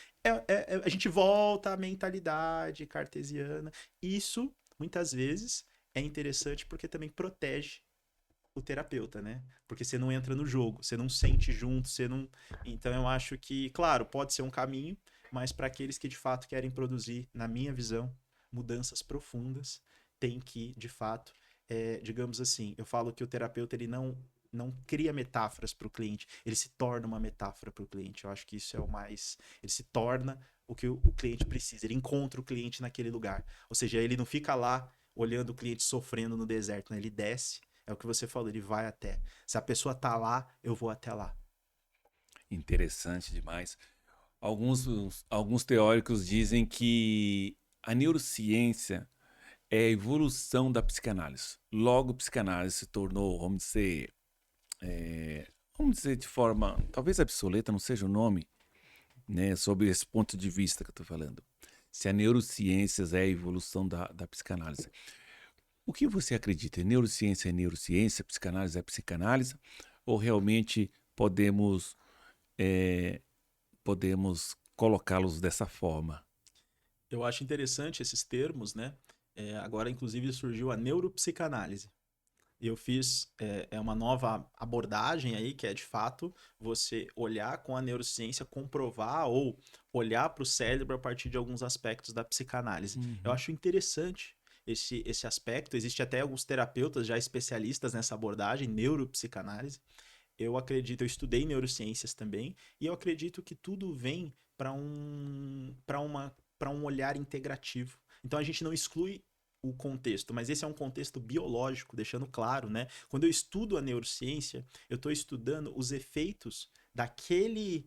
A gente volta à mentalidade cartesiana. Isso, muitas vezes, é interessante porque também protege o terapeuta, né? Porque você não entra no jogo, você não sente junto, você não. Então eu acho que, claro, pode ser um caminho, mas para aqueles que de fato querem produzir, na minha visão, mudanças profundas, tem que, de fato, digamos assim, eu falo que o terapeuta ele não cria metáforas para o cliente, ele se torna uma metáfora para o cliente. Eu acho que isso é o mais. Ele se torna o que o cliente precisa, ele encontra o cliente naquele lugar. Ou seja, ele não fica lá olhando o cliente sofrendo no deserto, né? Ele desce, é o que você falou, ele vai até. Se a pessoa tá lá, eu vou até lá. interessante demais. Alguns teóricos dizem que a neurociência é a evolução da psicanálise. Logo, psicanálise se tornou, vamos dizer de forma, talvez obsoleta, não seja o nome, né, sobre esse ponto de vista que eu estou falando. Se a neurociências é a evolução da psicanálise. O que você acredita? É neurociência, psicanálise é psicanálise? Ou realmente eh, podemos colocá-los dessa forma? Eu acho interessante esses termos, né? Agora, inclusive, surgiu a neuropsicanálise. Eu fiz uma nova abordagem aí, que é de fato você olhar com a neurociência, comprovar ou olhar para o cérebro a partir de alguns aspectos da psicanálise. Eu Uhum. acho interessante esse aspecto. Existe até alguns terapeutas já especialistas nessa abordagem, neuropsicanálise. Eu acredito, eu estudei neurociências também, e eu acredito que tudo vem para um olhar integrativo. Então a gente não exclui o contexto, mas esse é um contexto biológico, deixando claro, né? Quando eu estudo a neurociência, eu estou estudando os efeitos daquele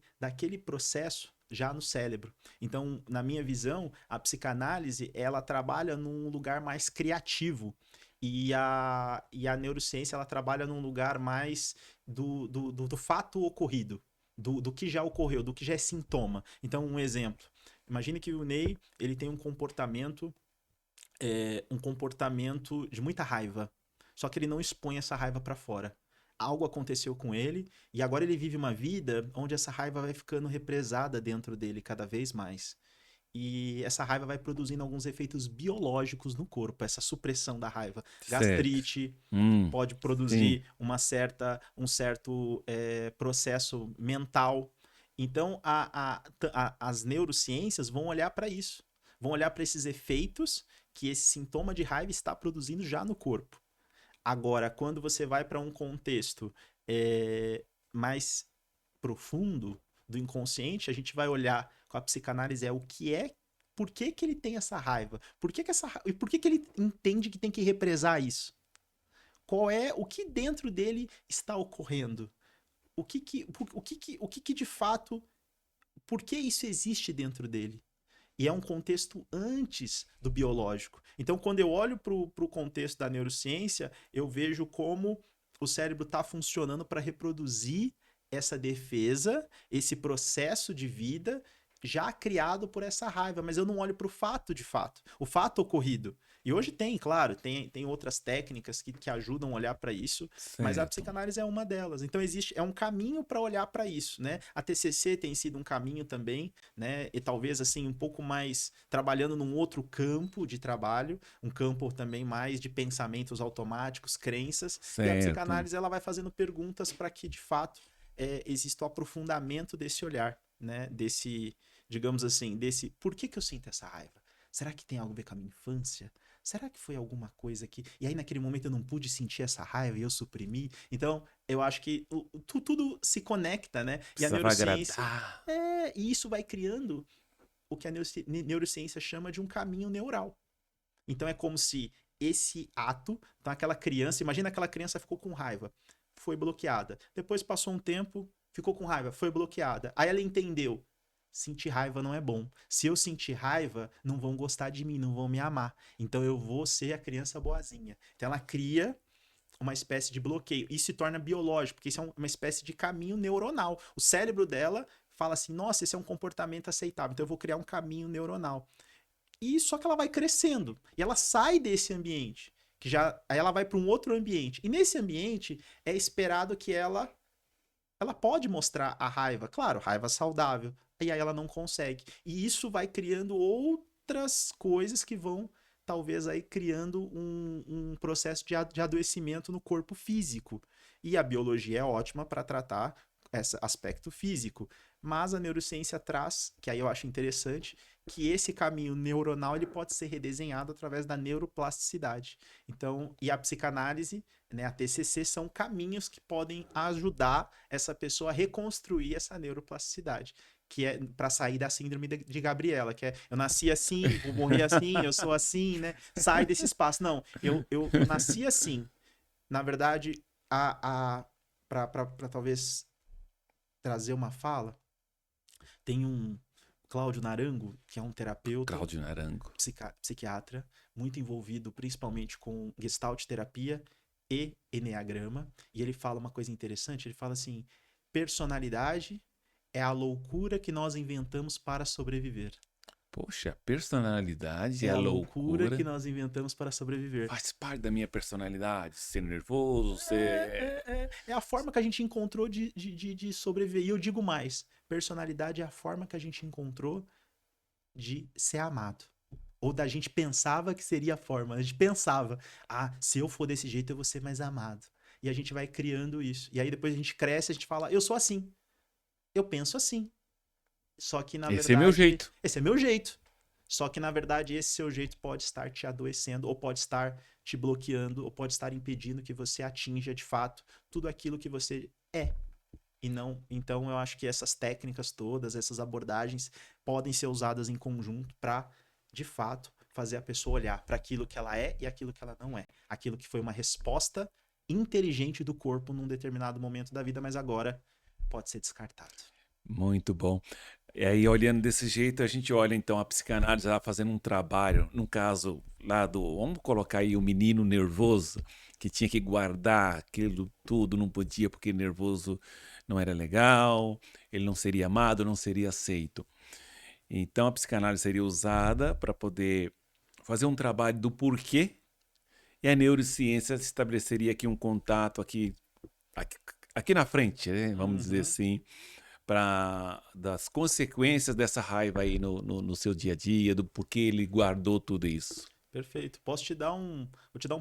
processo já no cérebro. Então, na minha visão, a psicanálise ela trabalha num lugar mais criativo e a neurociência ela trabalha num lugar mais do fato ocorrido, do que já ocorreu, do que já é sintoma. Então, um exemplo. Imagine que o Ney ele tem um comportamento de muita raiva. Só que ele não expõe essa raiva para fora. Algo aconteceu com ele e agora ele vive uma vida onde essa raiva vai ficando represada dentro dele cada vez mais. E essa raiva vai produzindo alguns efeitos biológicos no corpo, essa supressão da raiva. Certo. Gastrite Hum, pode sim. produzir um certo processo mental. Então, as neurociências vão olhar para isso. Vão olhar para esses efeitos que esse sintoma de raiva está produzindo já no corpo. Agora, quando você vai para um contexto mais profundo do inconsciente, a gente vai olhar com a psicanálise o que é por que que ele tem essa raiva? E por que que ele entende que tem que represar isso? O que dentro dele está ocorrendo? O que de fato, por que isso existe dentro dele? E é um contexto antes do biológico. Então, quando eu olho para o contexto da neurociência, eu vejo como o cérebro está funcionando para reproduzir essa defesa, esse processo de vida já criado por essa raiva, mas eu não olho para o fato de fato, o fato ocorrido. E hoje tem, claro, tem outras técnicas que ajudam a olhar para isso, mas a Certo. psicanálise é uma delas. Então é um caminho para olhar para isso, né? A TCC tem sido um caminho também, né? E talvez assim um pouco mais trabalhando num outro campo de trabalho, um campo também mais de pensamentos automáticos, crenças. E a Certo. psicanálise ela vai fazendo perguntas para que de fato exista o aprofundamento desse olhar, né? Digamos assim, desse por que eu sinto essa raiva? Será que tem algo a ver com a minha infância? Será que foi alguma coisa que. E aí, naquele momento, eu não pude sentir essa raiva e eu suprimi? Então, eu acho que tudo se conecta, né? E a Precisava neurociência. agradar. E isso vai criando o que a neurociência chama de um caminho neural. Então, é como se esse ato, então aquela criança, imagina aquela criança ficou com raiva, foi bloqueada. Depois passou um tempo, ficou com raiva, foi bloqueada. Aí ela entendeu. Sentir raiva não é bom. Se eu sentir raiva, não vão gostar de mim, não vão me amar. Então eu vou ser a criança boazinha. Então ela cria uma espécie de bloqueio. Isso se torna biológico, porque isso é uma espécie de caminho neuronal. O cérebro dela fala assim: nossa, esse é um comportamento aceitável, então eu vou criar um caminho neuronal. E só que ela vai crescendo. E ela sai desse ambiente. Aí ela vai para um outro ambiente. E nesse ambiente é esperado que ela pode mostrar a raiva, claro, raiva saudável. E aí ela não consegue. E isso vai criando outras coisas que vão, talvez, aí criando um processo de adoecimento no corpo físico. E a biologia é ótima para tratar esse aspecto físico. Mas a neurociência traz, que aí eu acho interessante, que esse caminho neuronal ele pode ser redesenhado através da neuroplasticidade. Então, e a psicanálise, né, a TCC são caminhos que podem ajudar essa pessoa a reconstruir essa neuroplasticidade, que é para sair da síndrome de Gabriela, que é eu nasci assim, vou morrer assim, eu sou assim, né? Sai desse espaço. Não, eu nasci assim. Na verdade, para talvez trazer uma fala, tem um Cláudio Narango, que é um terapeuta, Cláudio Narango. psiquiatra, muito envolvido principalmente com gestalt terapia e enneagrama, e ele fala uma coisa interessante, ele fala assim: personalidade é a loucura que nós inventamos para sobreviver. Poxa, personalidade É é a loucura loucura. que nós inventamos para sobreviver. Faz parte da minha personalidade. Ser nervoso, ser. É a forma que a gente encontrou de sobreviver. E eu digo mais: personalidade é a forma que a gente encontrou de ser amado. Ou da gente pensava que seria a forma. A gente pensava, se eu for desse jeito, eu vou ser mais amado. E a gente vai criando isso. E aí depois a gente cresce, a gente fala, eu sou assim. Eu penso assim. Só que na Esse é meu verdade, jeito. esse é meu jeito. Só que na verdade, esse seu jeito pode estar te adoecendo, ou pode estar te bloqueando, ou pode estar impedindo que você atinja de fato tudo aquilo que você é. E não, então eu acho que essas técnicas todas, essas abordagens podem ser usadas em conjunto para, de fato, fazer a pessoa olhar para aquilo que ela é e aquilo que ela não é. Aquilo que foi uma resposta inteligente do corpo num determinado momento da vida, mas agora pode ser descartado. Muito bom. E aí, olhando desse jeito, a gente olha então a psicanálise lá fazendo um trabalho, no caso lá do, vamos colocar aí o menino nervoso, que tinha que guardar aquilo tudo, não podia porque nervoso não era legal, ele não seria amado, não seria aceito. Então a psicanálise seria usada para poder fazer um trabalho do porquê e a neurociência estabeleceria aqui um contato aqui, aqui na frente, né? Vamos dizer Uhum. assim, das consequências dessa raiva aí no seu dia a dia, do porquê ele guardou tudo isso. Perfeito. Vou te dar um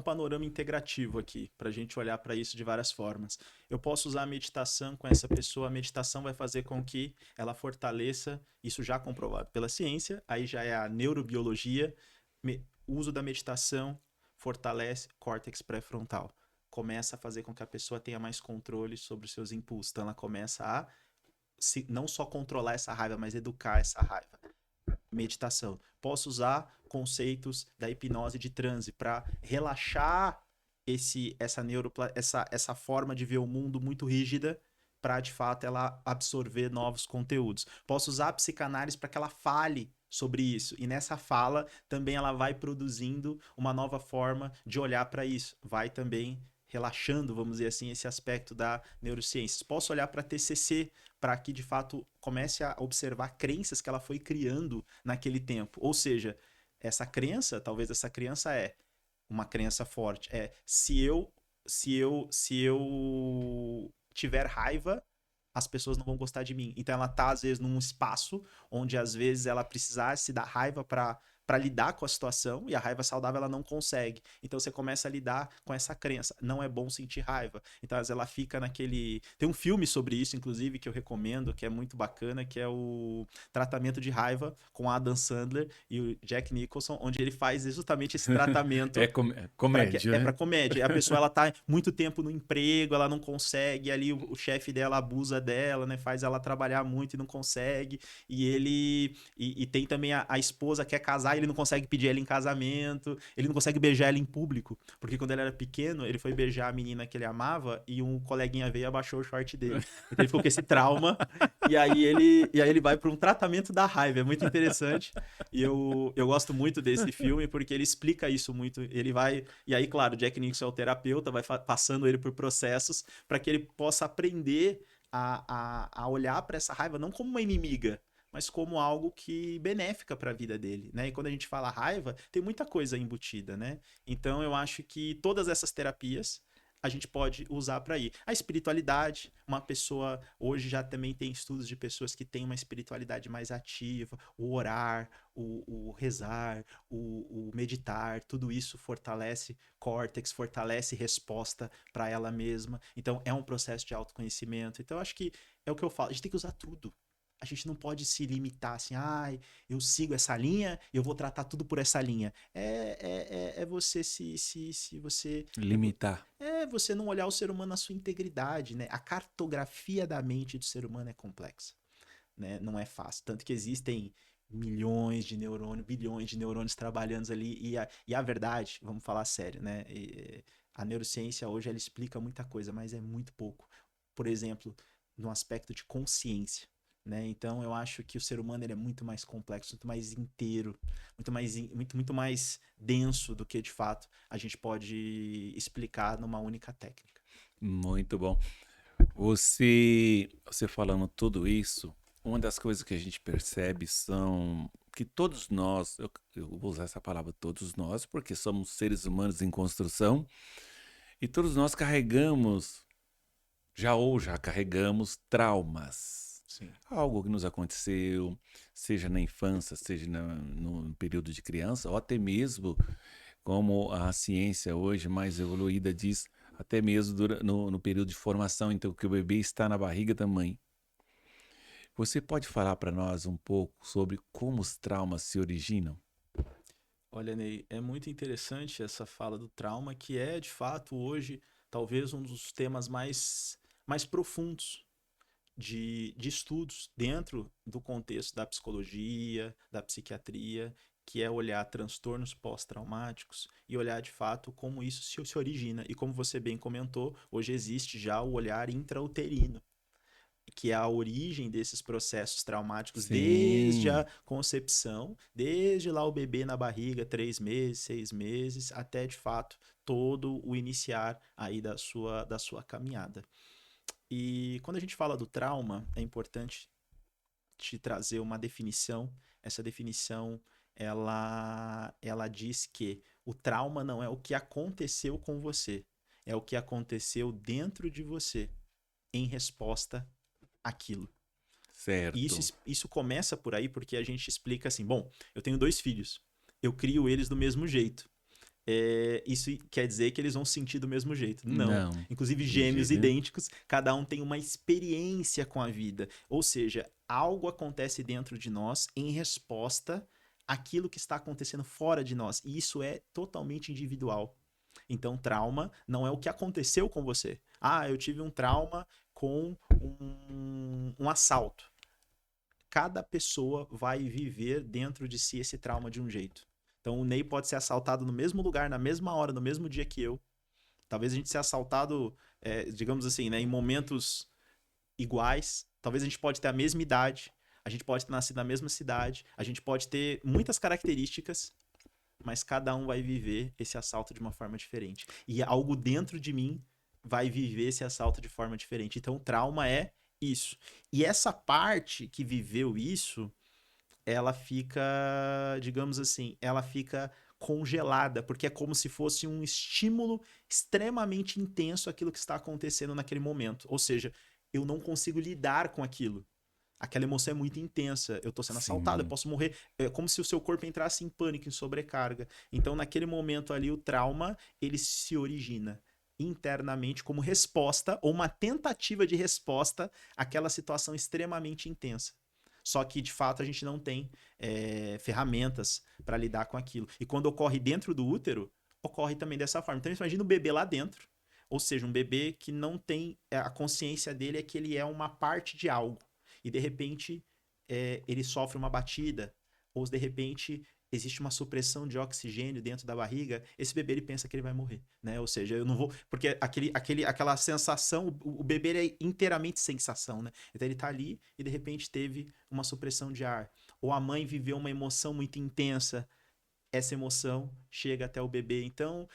panorama integrativo aqui, para a gente olhar para isso de várias formas. Eu posso usar a meditação com essa pessoa, a meditação vai fazer com que ela fortaleça, isso já comprovado pela ciência, aí já é a neurobiologia, o uso da meditação fortalece o córtex pré-frontal. Começa a fazer com que a pessoa tenha mais controle sobre os seus impulsos. Então ela começa a não só controlar essa raiva, mas educar essa raiva. Meditação. Posso usar conceitos da hipnose de transe para relaxar essa forma de ver o mundo muito rígida para, de fato, ela absorver novos conteúdos. Posso usar a psicanálise para que ela fale sobre isso. E nessa fala, também ela vai produzindo uma nova forma de olhar para isso. Vai também relaxando, vamos dizer assim, esse aspecto da neurociência. Posso olhar para TCC para que, de fato, comece a observar crenças que ela foi criando naquele tempo. Ou seja, essa crença, talvez essa crença é uma crença forte. Se eu tiver raiva, as pessoas não vão gostar de mim. Então ela tá às vezes num espaço onde às vezes ela precisasse da raiva para lidar com a situação e a raiva saudável ela não consegue. Então você começa a lidar com essa crença. Não é bom sentir raiva. Então às vezes ela fica naquele. Tem um filme sobre isso, inclusive, que eu recomendo, que é muito bacana, que é o Tratamento de Raiva com Adam Sandler e o Jack Nicholson, onde ele faz justamente esse tratamento. Comédia, É né? para comédia. A pessoa ela tá muito tempo no emprego, ela não consegue, ali o chefe dela abusa dela, né? Faz ela trabalhar muito e não consegue. E ele e tem também a esposa quer casar, e ele não consegue pedir ela em casamento, ele não consegue beijar ela em público, porque quando ele era pequeno, ele foi beijar a menina que ele amava e um coleguinha veio e abaixou o short dele. Então ele ficou com esse trauma e aí ele vai para um tratamento da raiva. É muito interessante. E eu gosto muito desse filme porque ele explica isso muito. Ele vai. E aí, claro, Jack Nicholson é o terapeuta, vai passando ele por processos para que ele possa aprender a olhar para essa raiva não como uma inimiga, mas como algo que benéfica para a vida dele, né? E quando a gente fala raiva, tem muita coisa embutida, né? Então eu acho que todas essas terapias a gente pode usar para ir. A espiritualidade, uma pessoa hoje já também tem estudos de pessoas que têm uma espiritualidade mais ativa, o orar, o rezar, o meditar, tudo isso fortalece córtex, fortalece resposta para ela mesma. Então é um processo de autoconhecimento. Então acho que é o que eu falo, a gente tem que usar tudo. A gente não pode se limitar assim, eu sigo essa linha, eu vou tratar tudo por essa linha. É você se você Limitar. você não olhar o ser humano na sua integridade, né? A cartografia da mente do ser humano é complexa, né? Não é fácil. Tanto que existem milhões de neurônios, bilhões de neurônios trabalhando ali. E a verdade, vamos falar sério, né? A neurociência hoje ela explica muita coisa, mas é muito pouco. Por exemplo, no aspecto de consciência. Né? Então eu acho que o ser humano ele é muito mais complexo, muito mais inteiro, muito mais denso do que de fato a gente pode explicar numa única técnica. Muito bom. Você falando tudo isso, uma das coisas que a gente percebe são que todos nós, eu vou usar essa palavra todos nós, porque somos seres humanos em construção, e todos nós carregamos, já carregamos traumas. Sim. Algo que nos aconteceu, seja na infância, seja no período de criança, ou até mesmo, como a ciência hoje mais evoluída diz, até mesmo no período de formação, então que o bebê está na barriga da mãe. Você pode falar para nós um pouco sobre como os traumas se originam? Olha, Ney, é muito interessante essa fala do trauma, que é, de fato, hoje, talvez um dos temas mais profundos de estudos dentro do contexto da psicologia, da psiquiatria, que é olhar transtornos pós-traumáticos e olhar de fato como isso se origina. E como você bem comentou, hoje existe já o olhar intrauterino, que é a origem desses processos traumáticos desde a Sim, concepção, desde lá o bebê na barriga, 3 meses, 6 meses, até de fato todo o iniciar aí da sua caminhada. E quando a gente fala do trauma, é importante te trazer uma definição. Essa definição, ela diz que o trauma não é o que aconteceu com você, é o que aconteceu dentro de você em resposta àquilo. E certo. isso começa por aí porque a gente explica assim, bom, eu tenho 2 filhos, eu crio eles do mesmo jeito. Isso quer dizer que eles vão sentir do mesmo jeito. Não. Não, Inclusive, de gêmeos jeito nenhum. idênticos, cada um tem uma experiência com a vida. Ou seja, algo acontece dentro de nós em resposta àquilo que está acontecendo fora de nós. E isso é totalmente individual. Então, trauma não é o que aconteceu com você. Eu tive um trauma com um assalto. cada pessoa vai viver dentro de si esse trauma de um jeito. Então o Ney pode ser assaltado no mesmo lugar, na mesma hora, no mesmo dia que eu. Talvez a gente seja assaltado, digamos assim, né, em momentos iguais. Talvez a gente pode ter a mesma idade, a gente pode ter nascido na mesma cidade, a gente pode ter muitas características, mas cada um vai viver esse assalto de uma forma diferente. E algo dentro de mim vai viver esse assalto de forma diferente. Então, o trauma é isso. E essa parte que viveu isso, ela fica, digamos assim, ela fica congelada, porque é como se fosse um estímulo extremamente intenso aquilo que está acontecendo naquele momento. Ou seja, eu não consigo lidar com aquilo. Aquela emoção é muito intensa. Eu tô sendo assaltado, eu Sim. posso morrer. É como se o seu corpo entrasse em pânico, em sobrecarga. Então, naquele momento ali, o trauma, ele se origina internamente como resposta ou uma tentativa de resposta àquela situação extremamente intensa. Só que, de fato, a gente não tem ferramentas para lidar com aquilo. E quando ocorre dentro do útero, ocorre também dessa forma. Então, imagina o bebê lá dentro. Ou seja, um bebê que não tem. A consciência dele é que ele é uma parte de algo. E, de repente, ele sofre uma batida. Ou, de repente, existe uma supressão de oxigênio dentro da barriga, esse bebê ele pensa que ele vai morrer, né? Ou seja, eu não vou. Porque aquela sensação, o bebê é inteiramente sensação, né? Então ele tá ali e de repente teve uma supressão de ar. Ou a mãe viveu uma emoção muito intensa, essa emoção chega até o bebê. Então,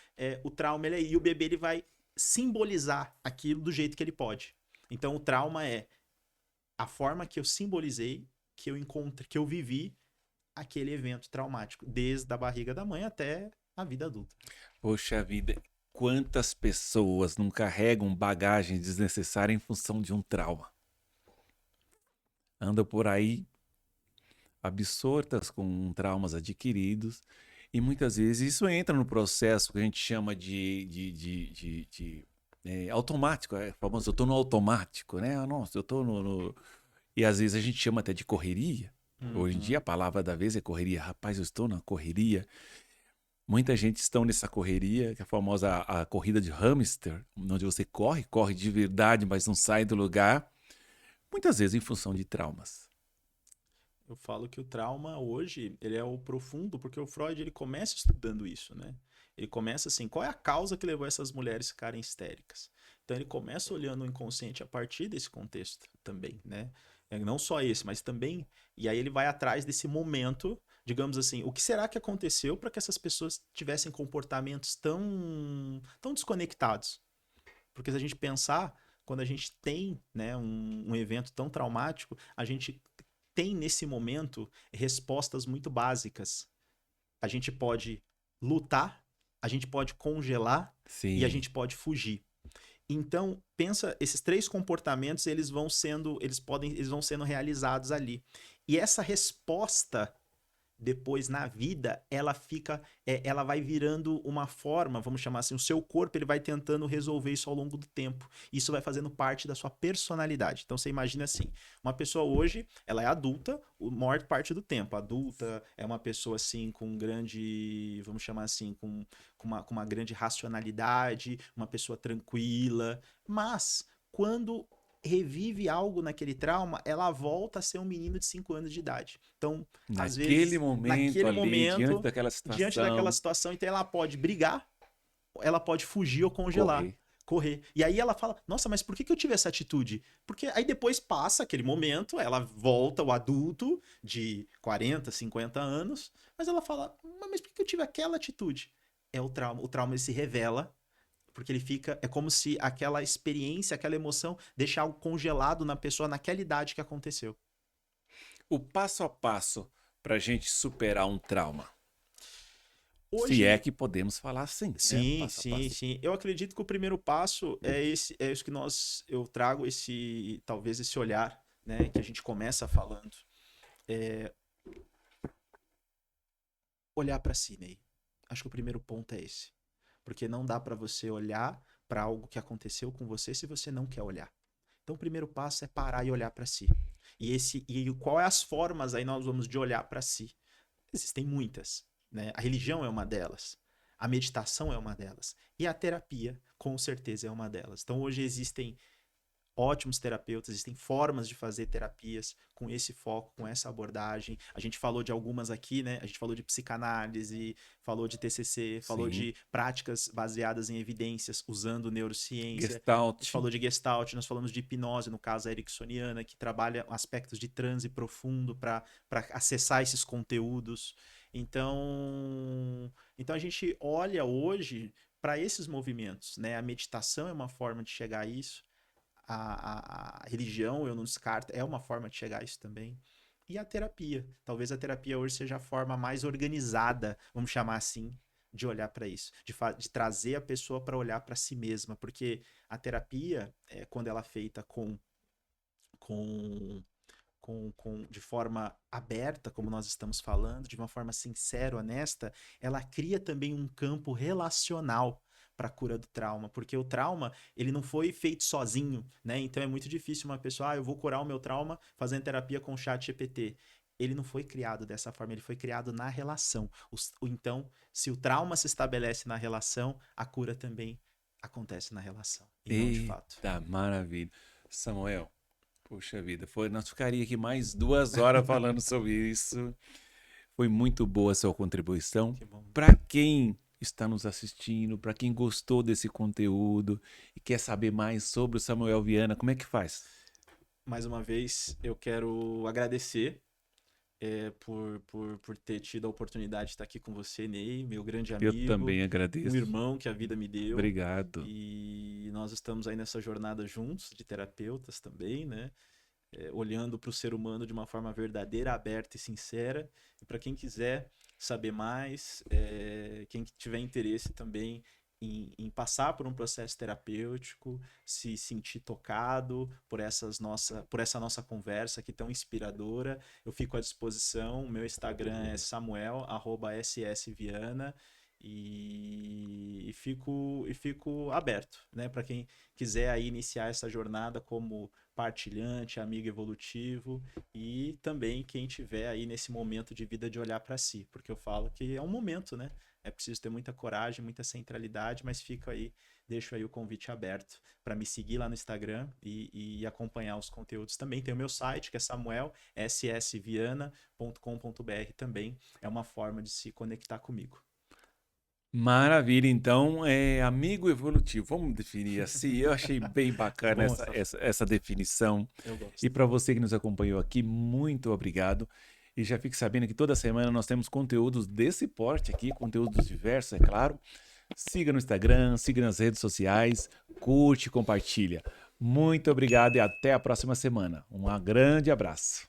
o trauma, e o bebê ele vai simbolizar aquilo do jeito que ele pode. Então, o trauma é a forma que eu simbolizei, que eu encontrei, que eu vivi aquele evento traumático, desde a barriga da mãe até a vida adulta. Poxa vida, quantas pessoas não carregam bagagem desnecessária em função de um trauma? Andam por aí absortas com traumas adquiridos e muitas vezes isso entra no processo que a gente chama de automático, é famoso, eu tô no automático, né? Ah, nossa, eu tô no. E às vezes a gente chama até de correria. Hoje em dia Uhum. a palavra da vez é correria. Rapaz, eu estou na correria. Muita gente está nessa correria, que é a famosa a corrida de hamster, onde você corre, corre de verdade, mas não sai do lugar. Muitas vezes em função de traumas. Eu falo que o trauma hoje, ele é o profundo, porque o Freud ele começa estudando isso, né? Ele começa assim, qual é a causa que levou essas mulheres a ficarem histéricas? Então ele começa olhando o inconsciente a partir desse contexto também, né? Não só esse, mas também, e aí ele vai atrás desse momento, digamos assim, o que será que aconteceu para que essas pessoas tivessem comportamentos tão desconectados? Porque se a gente pensar, quando a gente tem, né, um evento tão traumático, a gente tem nesse momento respostas muito básicas. A gente pode lutar, a gente pode congelar e a Sim. gente pode fugir. Então, pensa, esses três comportamentos, eles vão sendo realizados ali. E essa resposta depois na vida ela vai virando uma forma, vamos chamar assim, o seu corpo ele vai tentando resolver isso ao longo do tempo. Isso vai fazendo parte da sua personalidade. Então você imagina assim, uma pessoa hoje ela é adulta a maior parte do tempo. Adulta é uma pessoa assim com grande, vamos chamar assim, com uma grande racionalidade, uma pessoa tranquila, mas quando revive algo naquele trauma, ela volta a ser um menino de 5 anos de idade. Então, às Naquele vezes, momento naquele ali, diante momento, daquela diante daquela situação, situação, então ela pode brigar, ela pode fugir ou congelar, correr. correr. E aí ela fala: "Nossa, mas por que eu tive essa atitude?" Porque aí depois passa aquele momento, ela volta o adulto de 40, 50 anos, mas ela fala: "Mas por que eu tive aquela atitude?" É o trauma ele se revela porque ele fica. É como se aquela experiência, aquela emoção, deixa algo congelado na pessoa naquela idade que aconteceu. O passo a passo para a gente superar um trauma. Se é Hoje, que podemos falar assim, né? sim, Passo a sim, passo. sim. Eu acredito que o primeiro passo é isso que eu trago talvez esse olhar, né, que a gente começa falando, é olhar para si, Ney. Acho que o primeiro ponto é esse, porque não dá para você olhar para algo que aconteceu com você se você não quer olhar. Então, o primeiro passo é parar e olhar para si. E qual é as formas aí nós vamos de olhar para si? Existem muitas, né? A religião é uma delas, a meditação é uma delas e a terapia, com certeza, é uma delas. Então, hoje existem ótimos terapeutas, existem formas de fazer terapias com esse foco, com essa abordagem. A gente falou de algumas aqui, né? A gente falou de psicanálise, falou de TCC, falou Sim. de práticas baseadas em evidências usando neurociência. Gestalt. A gente falou de Gestalt, nós falamos de hipnose, no caso a ericksoniana, que trabalha aspectos de transe profundo para acessar esses conteúdos. Então a gente olha hoje para esses movimentos, né? A meditação é uma forma de chegar a isso, a religião, eu não descarto, é uma forma de chegar a isso também. E a terapia. Talvez a terapia hoje seja a forma mais organizada, vamos chamar assim, de olhar para isso, de trazer a pessoa para olhar para si mesma, porque a terapia, quando ela é feita de forma aberta, como nós estamos falando, de uma forma sincera, honesta, ela cria também um campo relacional para a cura do trauma, porque o trauma, ele não foi feito sozinho, né? Então é muito difícil uma pessoa, eu vou curar o meu trauma fazendo terapia com o ChatGPT. Ele não foi criado dessa forma, ele foi criado na relação. Então, se o trauma se estabelece na relação, a cura também acontece na relação, e não de fato. Eita, maravilha. Samuel, poxa vida, nós ficaríamos aqui mais 2 horas falando sobre isso. Foi muito boa a sua contribuição. Que bom. Para quem está nos assistindo, para quem gostou desse conteúdo e quer saber mais sobre o Samuel Viana, como é que faz? Mais uma vez, eu quero agradecer por ter tido a oportunidade de estar aqui com você, Ney, meu grande amigo. Eu também agradeço. Um irmão que a vida me deu. Obrigado. E nós estamos aí nessa jornada juntos, de terapeutas também, né? Olhando para o ser humano de uma forma verdadeira, aberta e sincera. E para quem quiser saber mais, quem tiver interesse também em passar por um processo terapêutico, se sentir tocado por essa nossa conversa aqui tão inspiradora, eu fico à disposição. Meu Instagram é samuel@ssviana e fico aberto, né, para quem quiser aí iniciar essa jornada como partilhante, amigo evolutivo, e também quem tiver aí nesse momento de vida de olhar para si, porque eu falo que é um momento, né? É preciso ter muita coragem, muita centralidade, mas deixo aí o convite aberto para me seguir lá no Instagram e acompanhar os conteúdos também. Tem o meu site, que é samuelssviana.com.br também. É uma forma de se conectar comigo. Maravilha, então é amigo evolutivo, vamos definir assim. Eu achei bem bacana essa definição. Eu gosto. E para você que nos acompanhou aqui, muito obrigado. E já fique sabendo que toda semana nós temos conteúdos desse porte aqui, conteúdos diversos, é claro. Siga no Instagram, siga nas redes sociais, curte, compartilha. Muito obrigado e até a próxima semana. Um grande abraço.